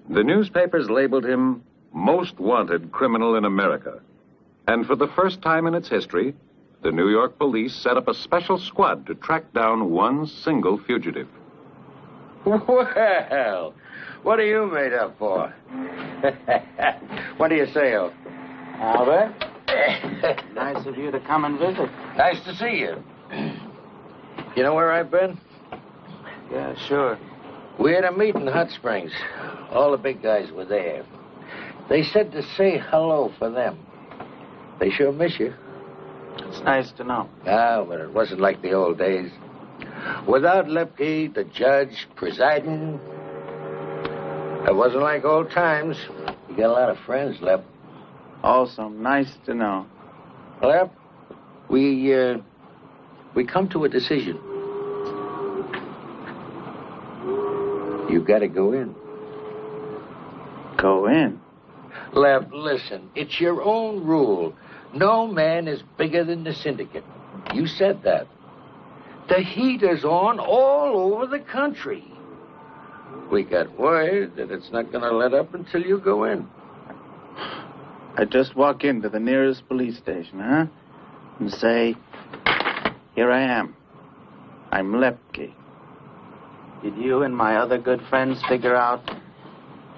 The newspapers labeled him most wanted criminal in America. And for the first time in its history, the New York police set up a special squad to track down one single fugitive. Well, what are you made up for? What do you say, Al? Albert? Nice of you to come and visit. Nice to see you. You know where I've been? Yeah, sure. We had a meet in Hot Springs. All the big guys were there. They said to say hello for them. They sure miss you. It's nice to know. Ah, but it wasn't like the old days. Without Lepke, the judge, presiding, it wasn't like old times. You got a lot of friends, Lep. Also, nice to know. Lep, we come to a decision. You gotta go in. Go in? Lep, listen, it's your own rule. No man is bigger than the syndicate. You said that. The heat is on all over the country. We got word that it's not going to let up until you go in. I just walk into the nearest police station, huh? And say, here I am. I'm Lepke. Did you and my other good friends figure out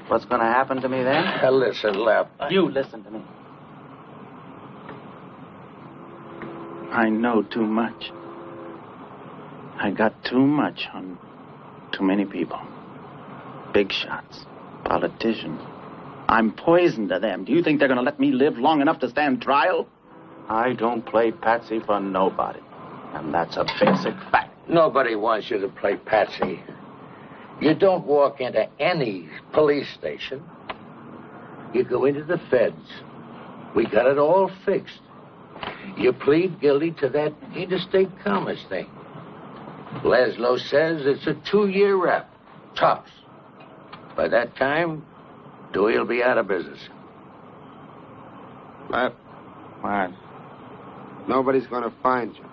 what's going to happen to me then? Listen, Lep. You listen to me. I know too much. I got too much on too many people. Big shots, politicians. I'm poison to them. Do you think they're going to let me live long enough to stand trial? I don't play patsy for nobody. And that's a basic fact. Nobody wants you to play patsy. You don't walk into any police station. You go into the feds. We got it all fixed. You plead guilty to that interstate commerce thing. Laszlo says it's a 2-year rap. Tops. By that time, Dewey will be out of business. Lep. What? Nobody's going to find you.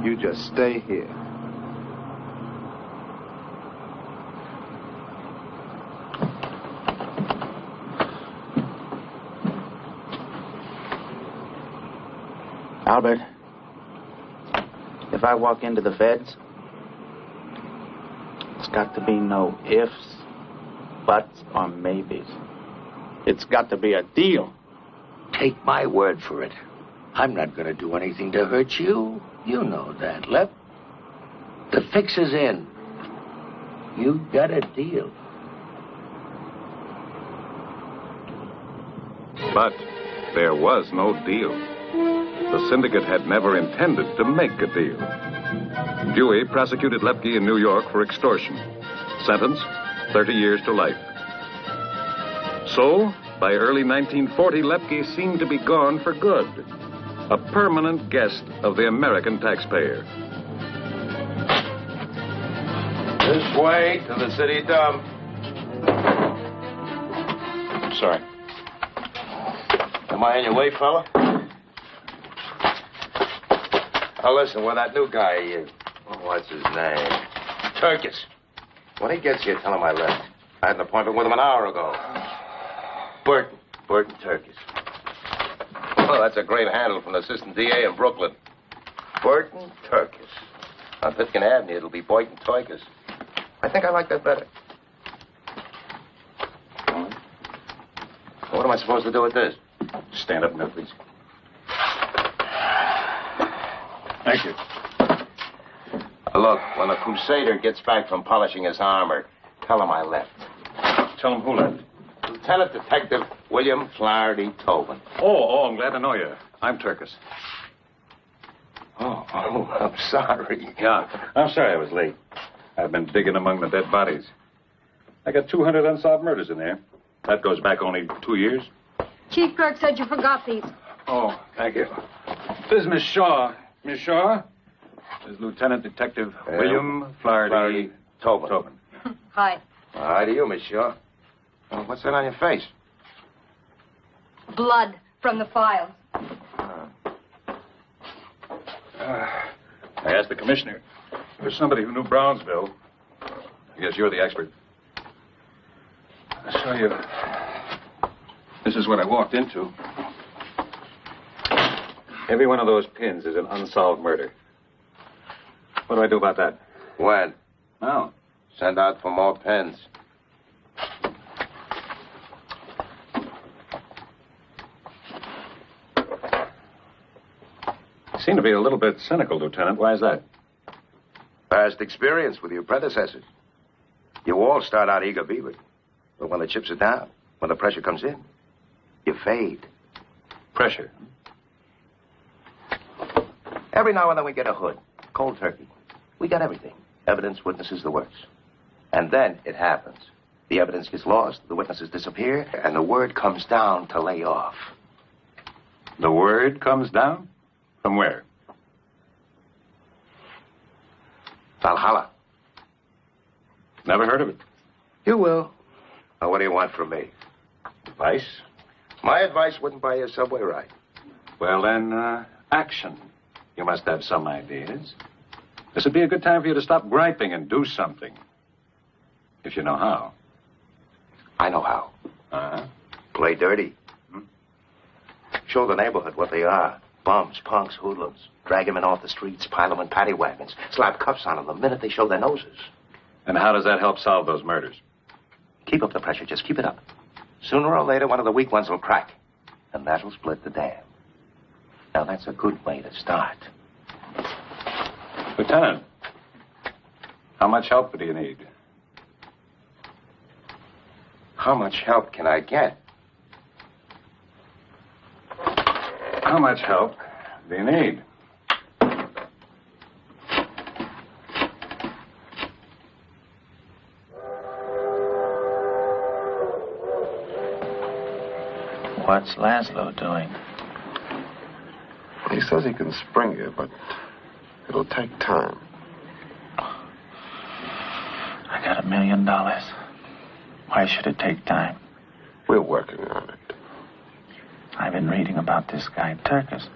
You just stay here. Albert, if I walk into the feds, it's got to be no ifs, buts, or maybes. It's got to be a deal. Take my word for it. I'm not going to do anything to hurt you. You know that, Lep. The fix is in. You got a deal. But there was no deal. The syndicate had never intended to make a deal. Dewey prosecuted Lepke in New York for extortion. Sentence, 30 years to life. So, by early 1940, Lepke seemed to be gone for good. A permanent guest of the American taxpayer. This way to the city dump. Sorry. Am I in your way, fella? Now listen, where that new guy, what's his name? Turkis. When he gets here, tell him I left. I had an appointment with him an hour ago. Burton Turkis. Oh, that's a great handle from the assistant DA in Brooklyn. Burton Turkis. On Pitkin Avenue, it'll be Boynton Turkis. I think I like that better. What am I supposed to do with this? Stand up now, please. Thank you. Look, when the Crusader gets back from polishing his armor, tell him I left. Tell him who left? Lieutenant Detective William Flaherty Tobin. Oh, I'm glad to know you. I'm Turkis. Oh, I'm sorry. Yeah, I'm sorry I was late. I've been digging among the dead bodies. I got 200 unsolved murders in there. That goes back only 2 years. Chief Clerk said you forgot these. Oh, thank you. This is Miss Shaw. Miss Shaw, is Lieutenant Detective William Flaherty Tobin. Hi. Hi to you, Miss Shaw. What's that on your face? Blood from the files. I asked the commissioner. There's somebody who knew Brownsville. I guess you're the expert. I'll show you. This is what I walked into. Every one of those pins is an unsolved murder. What do I do about that? When? Now. Send out for more pens. You seem to be a little bit cynical, Lieutenant. Why is that? Past experience with your predecessors. You all start out eager beaver. But when the chips are down, when the pressure comes in, you fade. Pressure? Every now and then we get a hood. Cold turkey. We got everything. Evidence, witnesses, the works. And then it happens. The evidence gets lost, the witnesses disappear, and the word comes down to lay off. The word comes down? From where? Valhalla. Never heard of it. You will. Now, what do you want from me? Advice? My advice wouldn't buy you a subway ride. Well, then, action. You must have some ideas. This would be a good time for you to stop griping and do something. If you know how. I know how. Uh-huh. Play dirty. Show the neighborhood what they are. Bums, punks, hoodlums. Drag them in off the streets, pile them in paddy wagons. Slap cuffs on them the minute they show their noses. And how does that help solve those murders? Keep up the pressure. Just keep it up. Sooner or later, one of the weak ones will crack. And that'll split the dam. Now, that's a good way to start. Lieutenant, how much help do you need? How much help can I get? How much help do you need? What's Laszlo doing? He says he can spring you, but it'll take time. I got $1 million. Why should it take time? We're working on it. I've been reading about this guy, Turkis.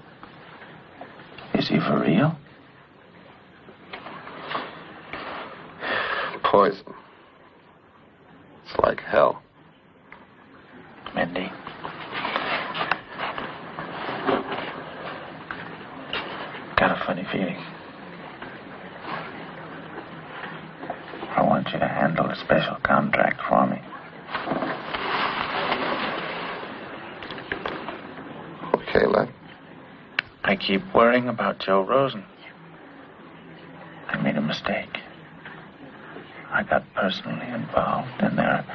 Is he for real? Poison. It's like hell. Mindy. Got a funny feeling. I want you to handle a special contract for me. Okay, Lep. I keep worrying about Joe Rosen. I made a mistake. I got personally involved, and there are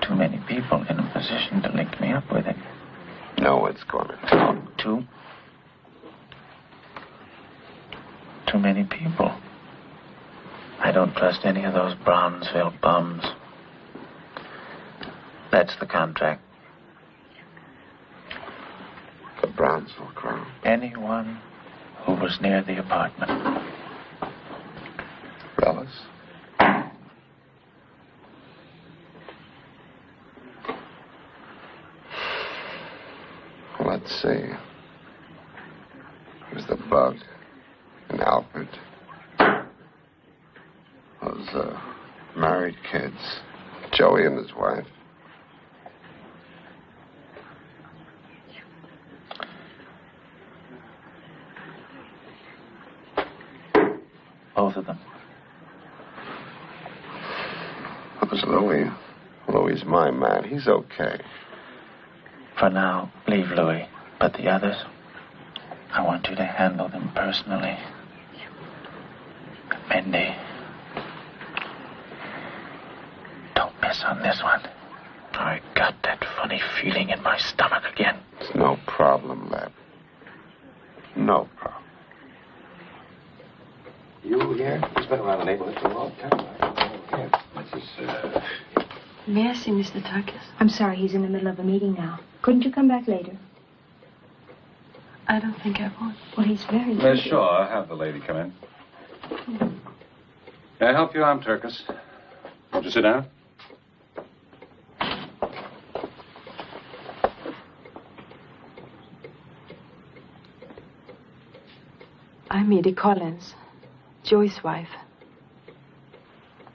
too many people in a position to link me up with it. No, it's going to. Too many people. I don't trust any of those Brownsville bums. That's the contract. The Brownsville crowd. Anyone who was near the apartment. Relis? Let's see. There's the Bug and Alfred. Those married kids. Joey and his wife. Both of them. There's Louis. Louis's my man. He's okay. For now, leave Louis. But the others, I want you to handle them personally. Mindy, don't miss on this one. I got that funny feeling in my stomach again. It's no problem, Lab. No problem. You here? He's been around the neighborhood for a long time. May I see Mr. Turkis? I'm sorry, he's in the middle of a meeting now. Couldn't you come back later? I don't think I would. Well, he's very Miss Shaw, have the lady come in. May I help you? I'm Turkis. Won't you sit down? I'm Edie Collins, Joey's wife.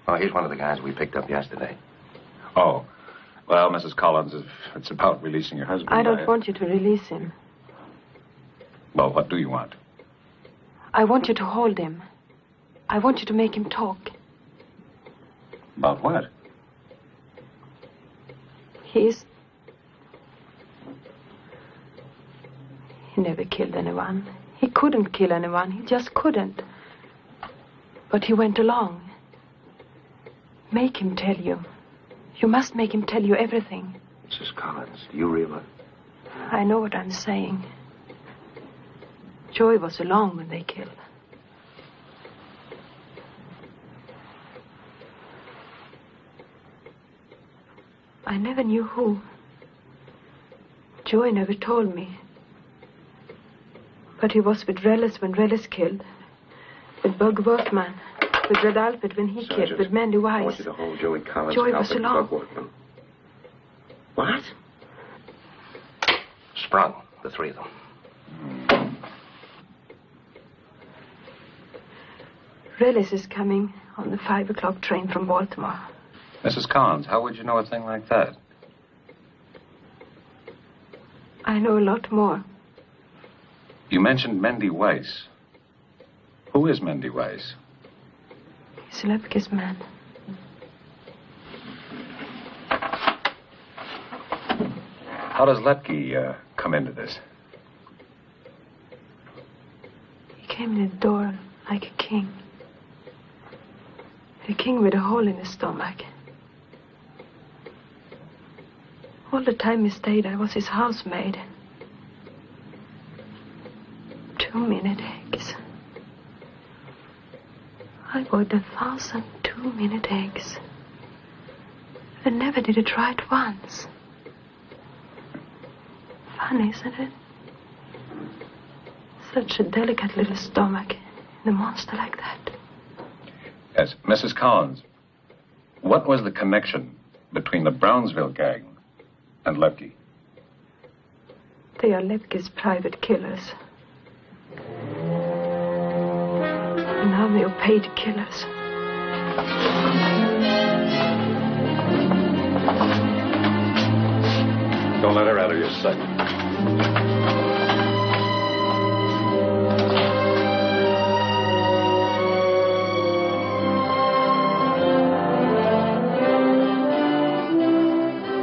Oh, he's one of the guys we picked up yesterday. Oh. Well, Mrs. Collins, if it's about releasing your husband... I don't want you to release him. Well, what do you want? I want you to hold him. I want you to make him talk. About what? He never killed anyone. He couldn't kill anyone. He just couldn't. But he went along. Make him tell you. You must make him tell you everything. Mrs. Collins, do you realize? I know what I'm saying. Joey was along when they killed. I never knew who. Joey never told me. But he was with Relis when Relis killed. With Bug Workman. With Red Alfred when he killed. With Mandy Wise. I want you to hold Joey Collins. Joey was along. What? Sprung, the three of them. Relis is coming on the 5 o'clock train from Baltimore. Mrs. Collins, how would you know a thing like that? I know a lot more. You mentioned Mandy Weiss. Who is Mandy Weiss? He's Lepke's man. How does Lepke come into this? He came in the door like a king. A king with a hole in his stomach. All the time he stayed, I was his housemaid. 2-minute eggs. I bought 1,000 2-minute eggs. And never did it right once. Funny, isn't it? Such a delicate little stomach in a monster like that. Yes, Mrs. Collins, what was the connection between the Brownsville gang and Lepke? They are Lepke's private killers. And now they are paid killers. Don't let her out of your sight.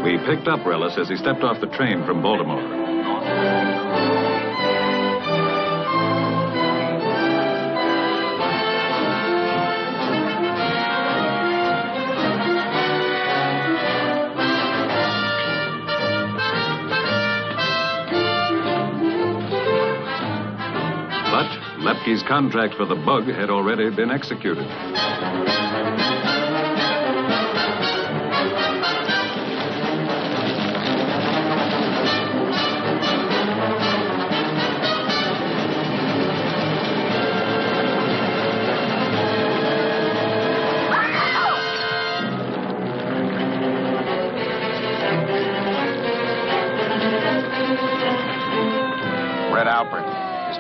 We picked up Relis as he stepped off the train from Baltimore. But Lepke's contract for the bug had already been executed.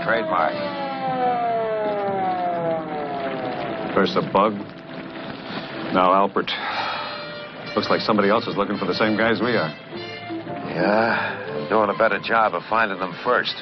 Trademark. First the bug, now Alpert. Looks like somebody else is looking for the same guys we are. Yeah, and doing a better job of finding them first.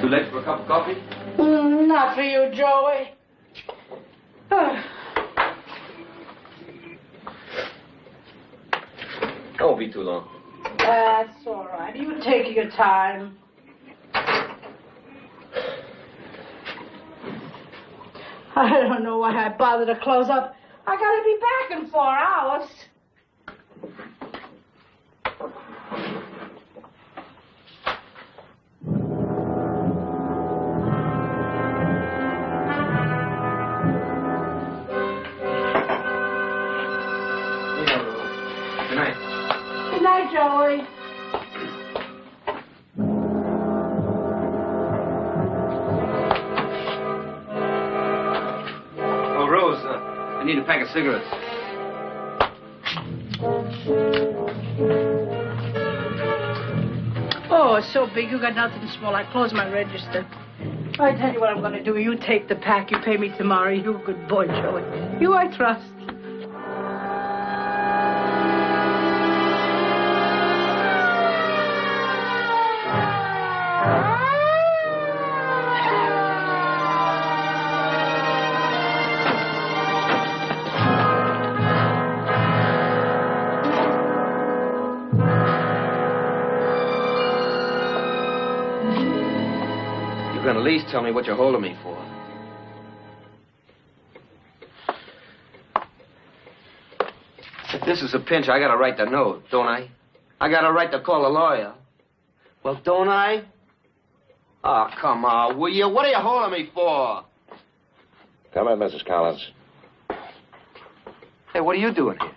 Too late for a cup of coffee? Not for you, Joey. Won't be too long. That's all right. You take your time. I don't know why I bothered to close up. I gotta be back in 4 hours. Good night. Good night, Joey. Oh, Rose, I need a pack of cigarettes. Oh, it's so big, you got nothing small. I closed my register. I tell you what I'm going to do. You take the pack. You pay me tomorrow. You a good boy, Joey. You I trust. You can at least tell me what you're holding me for. If this is a pinch, I got a right to know, don't I? I got a right to call a lawyer. Well, don't I? Oh, come on, will you? What are you holding me for? Come in, Mrs. Collins. Hey, what are you doing here?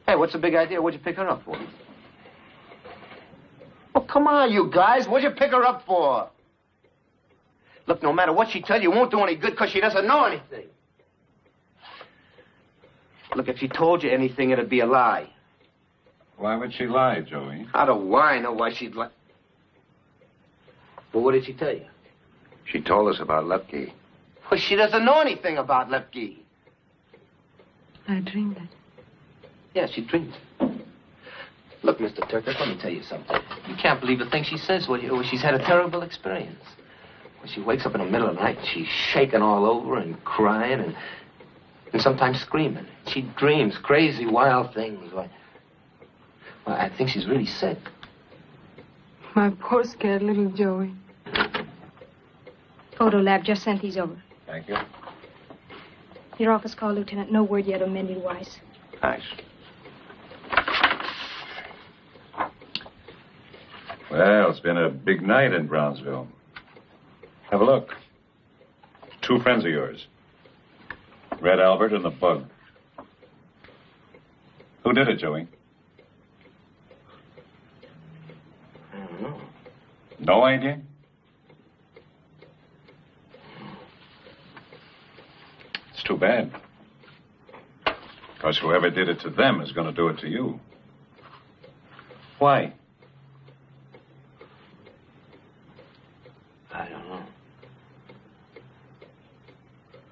Hey, what's the big idea? What'd you pick her up for? Oh, come on, you guys. What'd you pick her up for? Look, no matter what she tells you, it won't do any good because she doesn't know anything. Look, if she told you anything, it'd be a lie. Why would she lie, Joey? How do I know why she'd lie? Well, what did she tell you? She told us about Lepke. Well, she doesn't know anything about Lepke. I dreamed it. Yeah, she dreamed it. Look, Mr. Turkett, let me tell you something. You can't believe the things she says when she's had a terrible experience. When she wakes up in the middle of the night, she's shaking all over and crying and sometimes screaming. She dreams crazy, wild things. Well, I think she's really sick. My poor scared little Joey. Photo lab just sent these over. Thank you. Your office call, Lieutenant. No word yet on Mindy Weiss. Nice. Well, it's been a big night in Brownsville. Have a look. 2 friends of yours. Red Albert and the Bug. Who did it, Joey? I don't know. No idea? It's too bad. Because whoever did it to them is going to do it to you. Why? I don't know.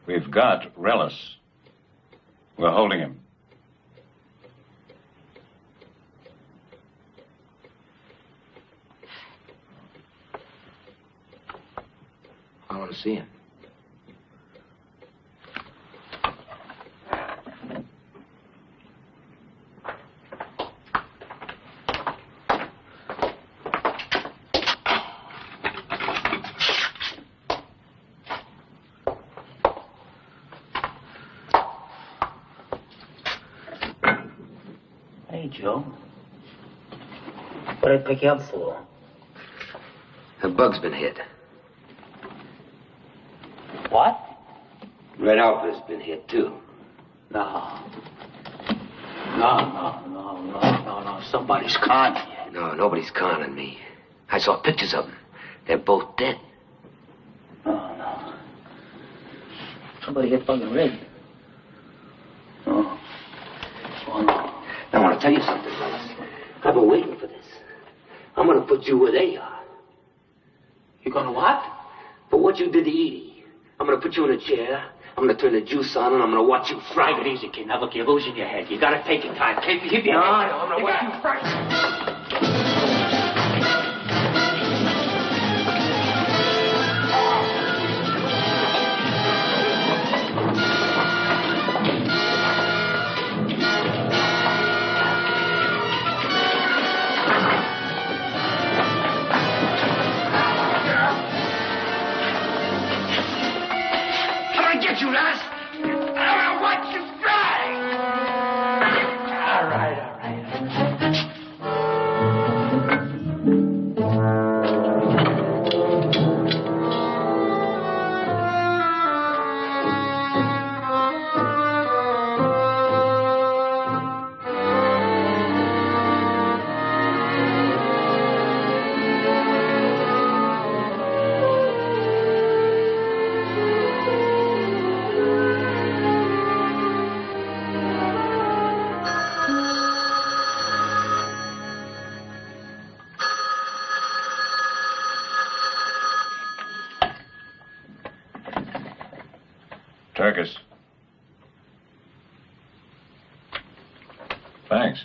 We've got Relis. We're holding him. I want to see him. Hey, Joe. What did I pick you up for? The Bug's been hit. What? Red Albert's been hit, too. No. No. Somebody's conning you. No, nobody's conning me. I saw pictures of them. They're both dead. No. Somebody hit Bug and Red. No. Oh, no. I want to tell you something, Relis. I've been waiting for this. I'm going to put you where they are. You gonna what? For what you did to Edie. I'm going to put you in a chair. I'm going to turn the juice on, and I'm going to watch you fry. Take it easy, kid. Now, look, you're losing your head. You gotta take your time. Keep your head. No, I'm going to watch you fry. Get you, lass! I want to watch you fry! All right. Turkis. Thanks.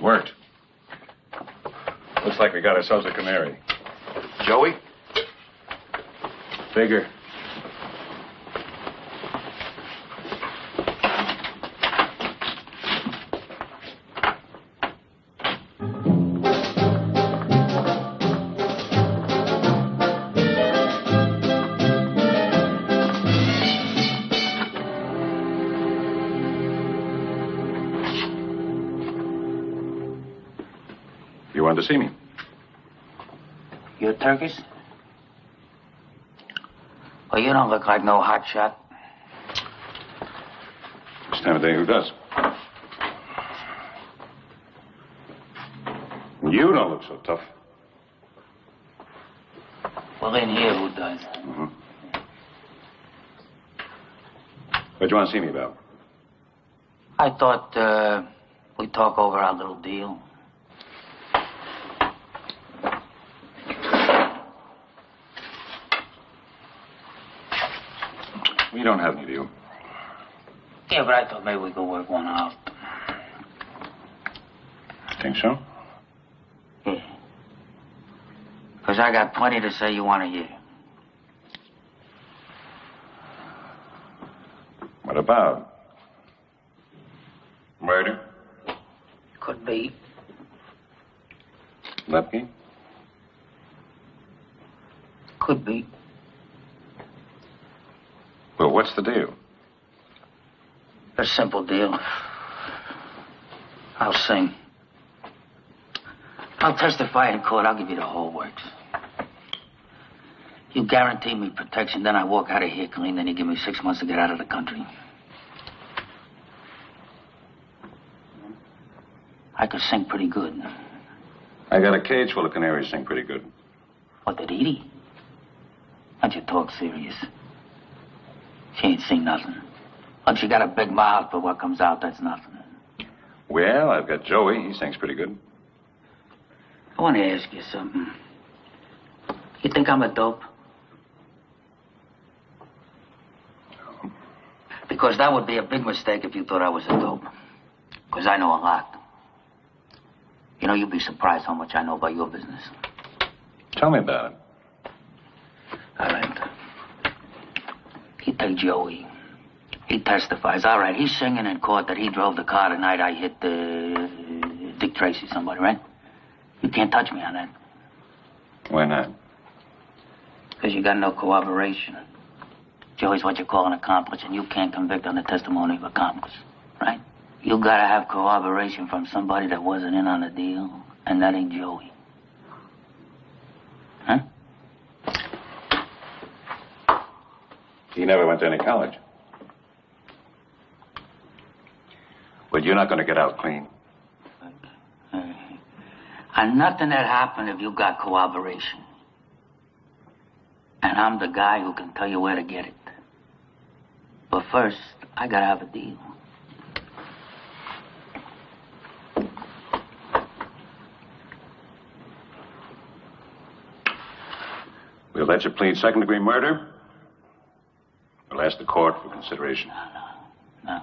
Worked. Looks like we got ourselves a canary. Joey? Figure. You wanted to see me? You're Turkish? Well, you don't look like no hotshot. This time of day, who does? You don't look so tough. Well, in here, who does? Mm-hmm. What do you want to see me about? I thought, we'd talk over our little deal. We don't have any deal. Yeah, but I thought maybe we could work one out. Think so? Yeah. Because I got plenty to say you want to hear. What about? Murder? Could be. Lepke? Could be. Well, what's the deal? A simple deal. I'll sing. I'll testify in court. I'll give you the whole works. You guarantee me protection, then I walk out of here clean, then you give me 6 months to get out of the country. I could sing pretty good. I got a cage full of canaries sing pretty good. What, did Edie? Don't you talk serious? She ain't seen nothing. Once she got a big mouth, but what comes out, that's nothing. Well, I've got Joey. He sings pretty good. I want to ask you something. You think I'm a dope? No. Because that would be a big mistake if you thought I was a dope. Because I know a lot. You know, you'd be surprised how much I know about your business. Tell me about it. All right. You take Joey. He testifies. All right, he's singing in court that he drove the car the night I hit Dick Tracy, somebody, right? You can't touch me on that. Why not? Because you got no corroboration. Joey's what you call an accomplice, and you can't convict on the testimony of accomplice, right? You gotta have corroboration from somebody that wasn't in on the deal, and that ain't Joey. Huh? He never went to any college. But you're not going to get out clean. And nothing that happened if you got corroboration. And I'm the guy who can tell you where to get it. But first, I gotta have a deal. We'll let you plead second-degree murder. We'll ask the court for consideration. No.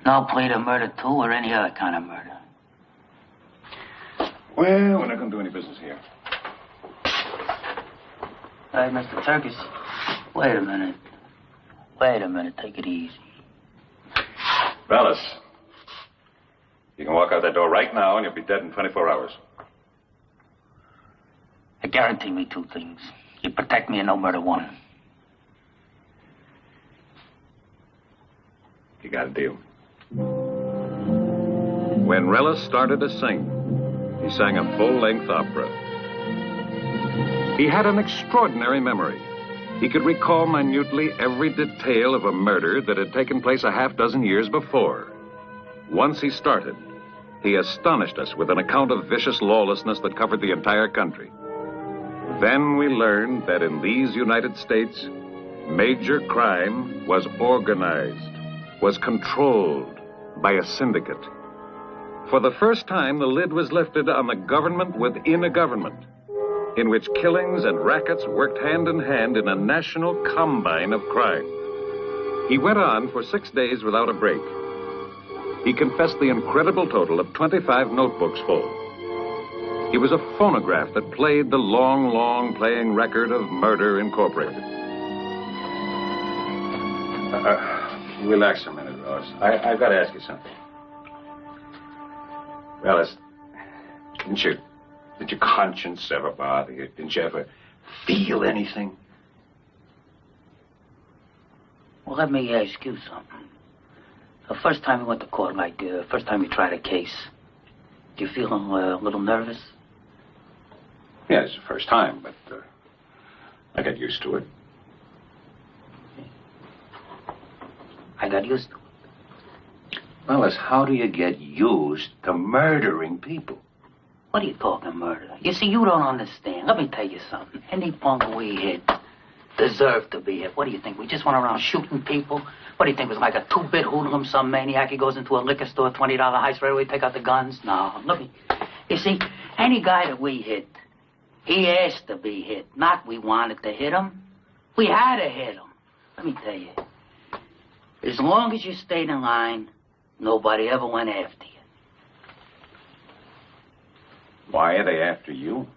No plea to murder, too, or any other kind of murder. Well, we're not going to do any business here. Hey, Mr. Turkis, wait a minute. Wait a minute. Take it easy. Vallis, you can walk out that door right now and you'll be dead in 24 hours. You guarantee me 2 things. You protect me and no murder 1. You got a deal. When Relis started to sing, he sang a full-length opera. He had an extraordinary memory. He could recall minutely every detail of a murder that had taken place a half-dozen years before. Once he started, he astonished us with an account of vicious lawlessness that covered the entire country. Then we learned that in these United States, major crime was organized, was controlled by a syndicate. For the first time, the lid was lifted on the government within a government. in which killings and rackets worked hand in hand in a national combine of crime. He went on for 6 days without a break. He confessed the incredible total of 25 notebooks full. He was a phonograph that played the long, long playing record of Murder Incorporated. Relax a minute, Ross. I've got to ask you something. Well, did your conscience ever bother you? Didn't you ever feel anything? Well, let me ask you something. The first time you went to court, like the first time you tried a case, do you feel a little nervous? Yeah, it's the first time, but I got used to it. I got used to it. Well, how do you get used to murdering people? What are you talking murder? You see, you don't understand. Let me tell you something. Any punk we hit deserved to be hit. What do you think? We just went around shooting people? What do you think? It was like a two-bit hoodlum, some maniac. He goes into a liquor store, $20 heist, right away, take out the guns? No, look. You see, any guy that we hit, he asked to be hit. Not we wanted to hit him. We had to hit him. Let me tell you, as long as you stayed in line, nobody ever went after you. Why are they after you?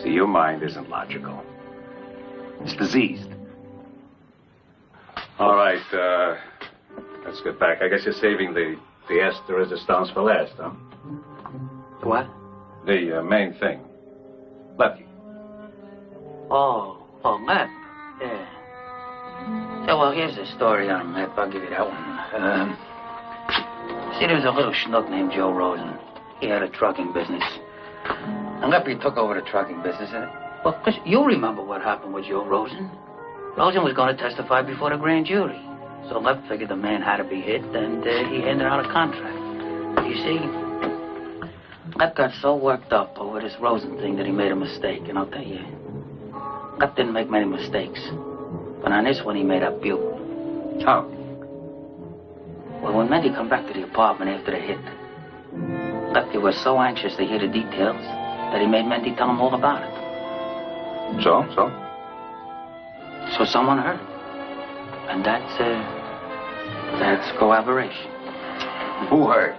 See, your mind isn't logical. It's diseased. All right, let's get back. I guess you're saving the pièce de résistance for last, huh? What? The main thing. Lefty. Oh, Lep. Yeah. So, well, here's the story on Lep. I'll give you that one. See, there was a little schnook named Joe Rosen. He had a trucking business. And Leppy took over the trucking business. Well, cause you remember what happened with Joe Rosen. Rosen was going to testify before the grand jury. So Lep figured the man had to be hit, and he handed out a contract. You see, Lep got so worked up over this Rosen thing that he made a mistake. And I'll tell you, Lep didn't make many mistakes. But on this one, he made a beaut. How? Well, when Mendy come back to the apartment after the hit, Lefty was so anxious to hear the details that he made Mendy tell him all about it. So? So someone heard. And that's corroboration. Who heard?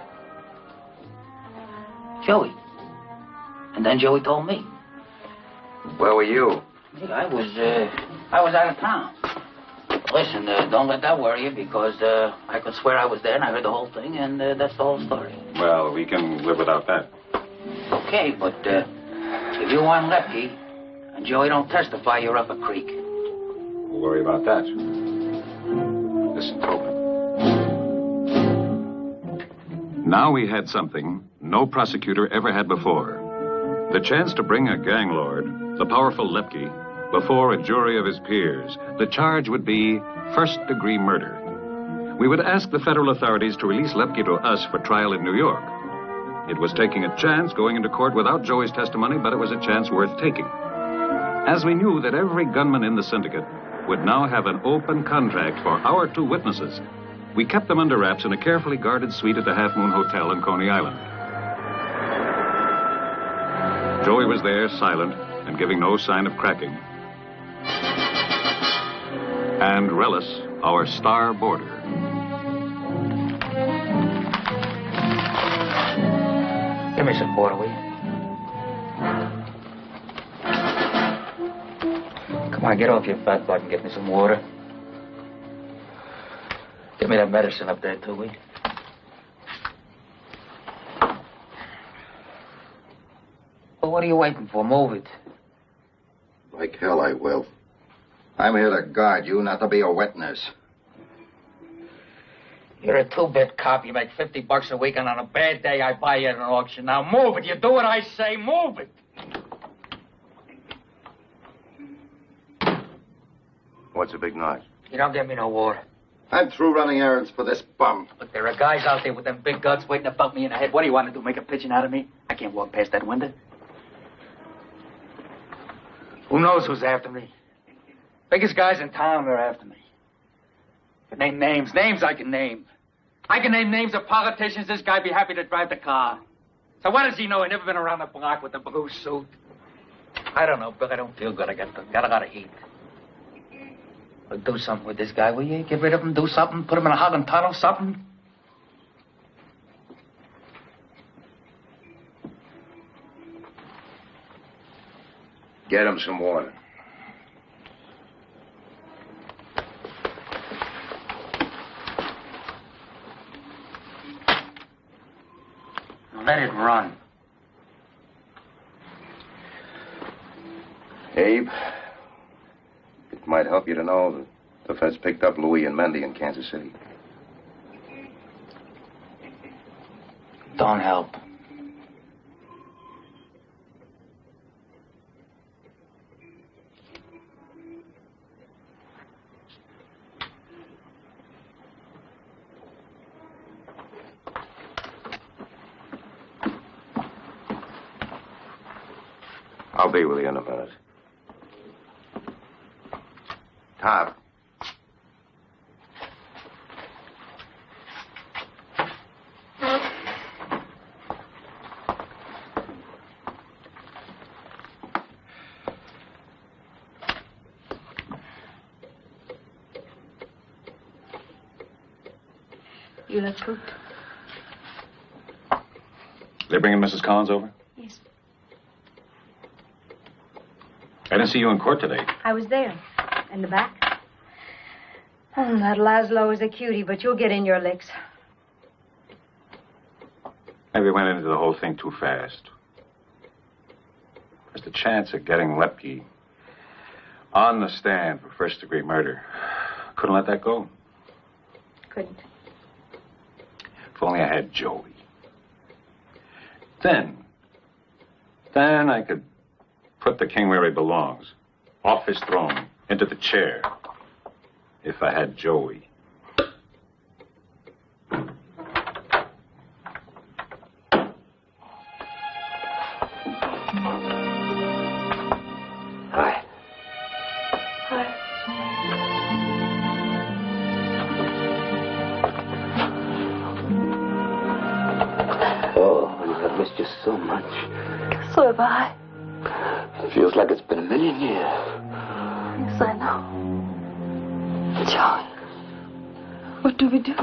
Joey. And then Joey told me. Where were you? I was out of town. Listen, don't let that worry you, because I could swear I was there and I heard the whole thing, and that's the whole story. Well, we can live without that. Okay, but if you want Lefty and Joey don't testify, you're up a creek. We'll worry about that. Listen, Tobin. Now we had something no prosecutor ever had before. The chance to bring a gang lord, the powerful Lepke, before a jury of his peers. The charge would be first-degree murder. We would ask the federal authorities to release Lepke to us for trial in New York. It was taking a chance going into court without Joey's testimony, but it was a chance worth taking. As we knew that every gunman in the syndicate would now have an open contract for our two witnesses, we kept them under wraps in a carefully guarded suite at the Half Moon Hotel in Coney Island. Joey was there, silent and giving no sign of cracking. And Relis, our star boarder. Give me some water, will you? Come on, get off your fat butt and get me some water. Give me that medicine up there, too, will you? Well, what are you waiting for? Move it. Like hell I will. I'm here to guard you, not to be a witness. You're a two-bit cop. You make $50 a week, and on a bad day, I buy you at an auction. Now move it. You do what I say. Move it. What's the big noise? You don't get me no water. I'm through running errands for this bum. Look, there are guys out there with them big guts waiting to belt me in the head. What do you want to do, make a pigeon out of me? I can't walk past that window. Who knows who's after me? Biggest guys in town are after me. can name names. Names I can name. I can name names of politicians. This guy'd be happy to drive the car. So what does he know? He never been around the block with the blue suit. I don't know, Bill. I don't feel good. I got a lot of heat. Well, do something with this guy, will you? Get rid of him, do something, put him in a hogging tunnel, something. Get him some water. Let it run. Abe, it might help you to know that the feds picked up Louis and Mendy in Kansas City. Don't help. I'll be with you in a minute. Top. You left fruit? They bringing Mrs. Collins over? Yes. I didn't see you in court today. I was there. In the back. Oh, that Laszlo is a cutie, but you'll get in your licks. Maybe we went into the whole thing too fast. There's the chance of getting Lepke on the stand for first-degree murder. Couldn't let that go. Couldn't. If only I had Joey. Then I could put the king where he belongs. Off his throne, into the chair. If I had Joey. Hi. Hi. Oh, honey, I've missed you so much. So have I. It feels like it's been a million years. Yes, I know. John, what do we do?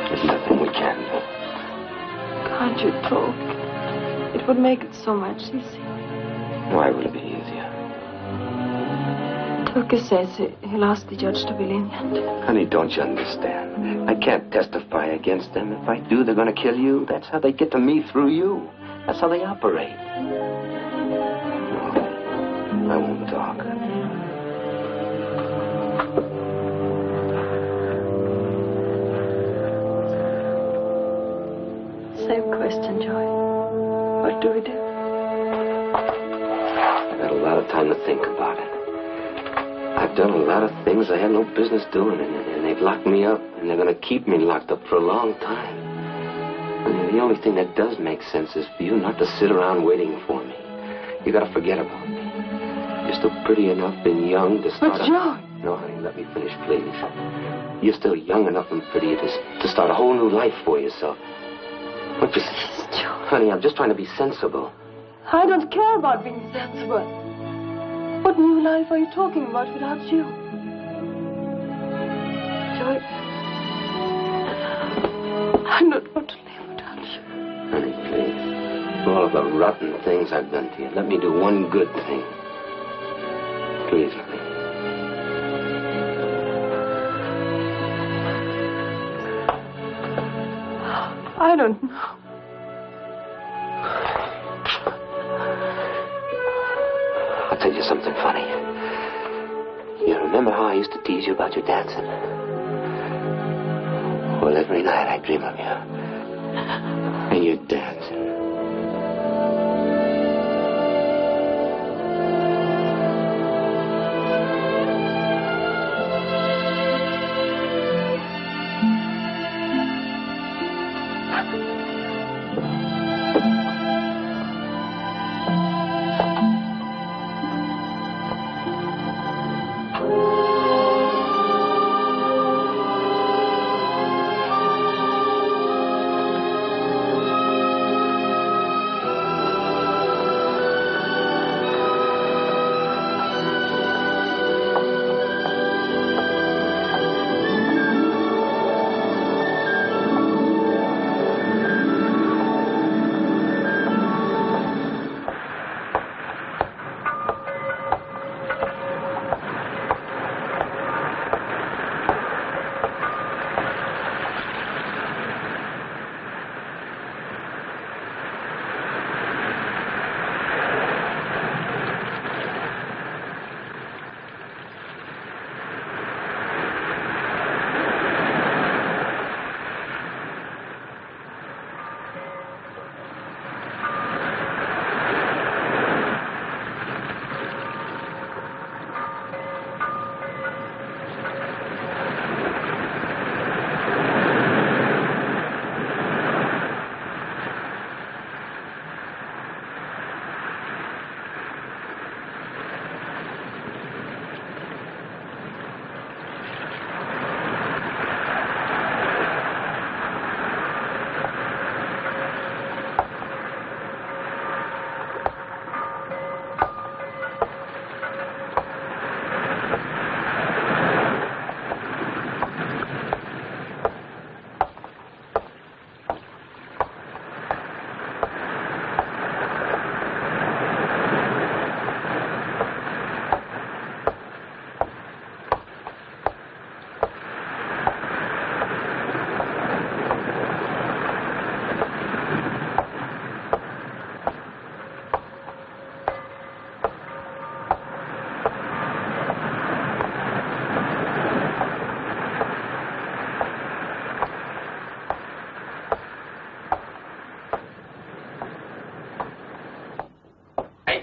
There's nothing we can do. Can't you talk? It would make it so much easier. Why would it be easier? Turkey says he'll ask the judge to be lenient. Honey, don't you understand? I can't testify against them. If I do, they're going to kill you. That's how they get to me through you. That's how they operate. No, I won't talk. Same question, Joy. What do we do? I've had a lot of time to think about it. I've done a lot of things I had no business doing, and they've locked me up, and they're going to keep me locked up for a long time. And the only thing that does make sense is for you not to sit around waiting for me. You got to forget about me. You're still pretty enough and young to start. But Joy! No, honey, let me finish, please. You're still young enough and pretty to start a whole new life for yourself. What you say? Honey, I'm just trying to be sensible. I don't care about being sensible. What new life are you talking about without you? Joy, I don't want to live without you. Honey, please. For all of the rotten things I've done to you, let me do one good thing. Please, honey. I don't know. I'll tell you something funny. You remember how I used to tease you about your dancing? Well, every night I dream of you. And you're dancing.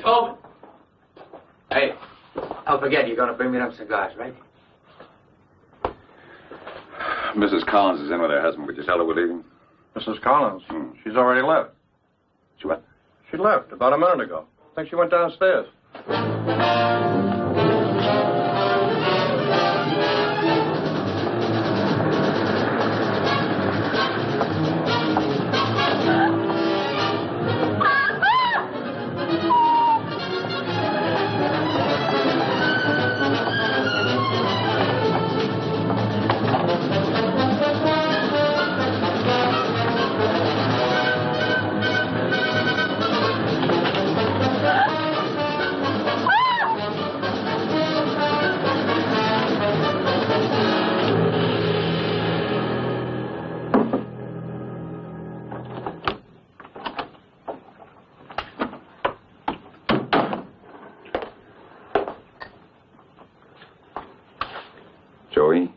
Tobin. Hey, don't forget, you're going to bring me them cigars, right? Mrs. Collins is in with her husband. Would you tell her we're leaving? Mrs. Collins? She's already left. She what? She left about a minute ago. I think she went downstairs. Joey?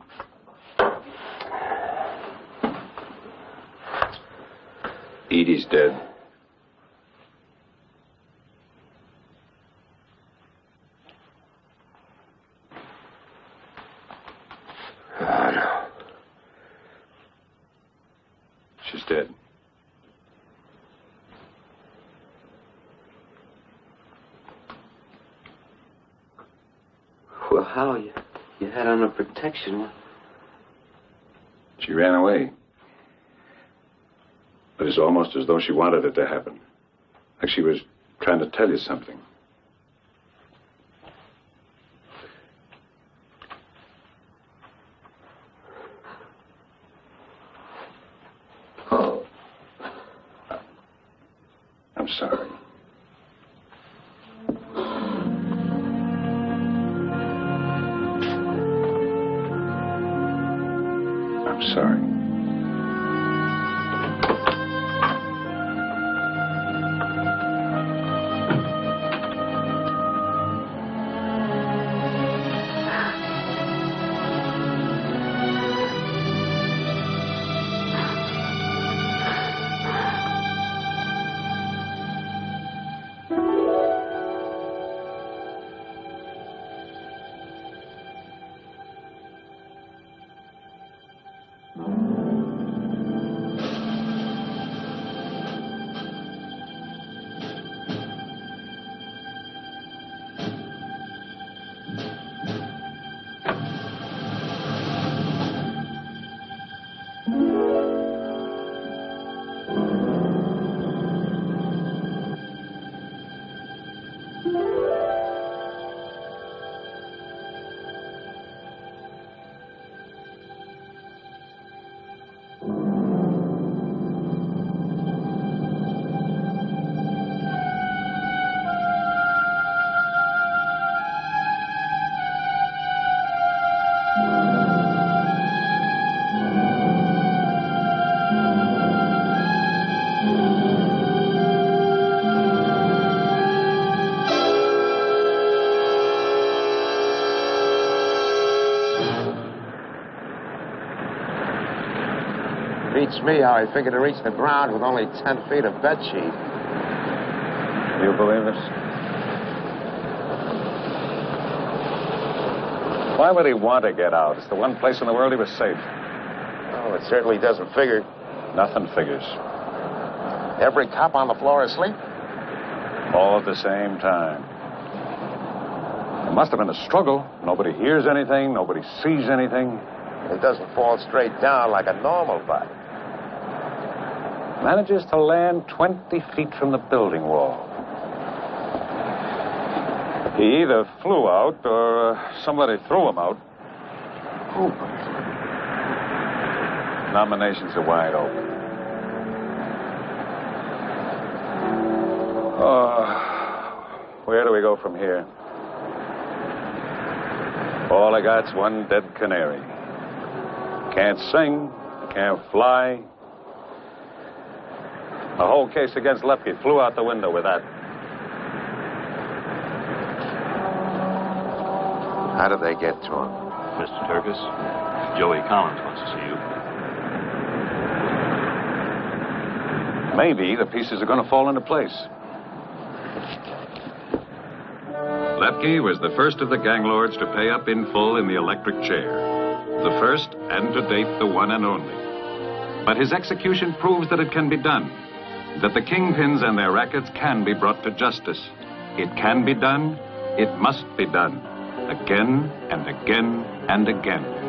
Edie's dead. Oh, no. She's dead. Well, how? You had on her protection. She ran away. But it's almost as though she wanted it to happen. Like she was trying to tell you something. Oh. I'm sorry. I'm sorry. Beats me how I figured to reach the ground with only 10 feet of bedsheet. Do you believe this? Why would he want to get out? It's the one place in the world he was safe. Oh, it certainly doesn't figure. Nothing figures. Every cop on the floor asleep? All at the same time. It must have been a struggle. Nobody hears anything. Nobody sees anything. It doesn't fall straight down like a normal body. Manages to land 20 feet from the building wall. He either flew out or somebody threw him out. Who? Nominations are wide open. Where do we go from here? All I got's one dead canary. Can't sing, can't fly. The whole case against Lepke flew out the window with that. How did they get to him? Mr. Turkis, Joey Collins wants to see you. Maybe the pieces are going to fall into place. Lepke was the first of the gang lords to pay up in full in the electric chair. The first, and to date, the one and only. But his execution proves that it can be done, that the kingpins and their rackets can be brought to justice. It can be done. It must be done. Again and again and again.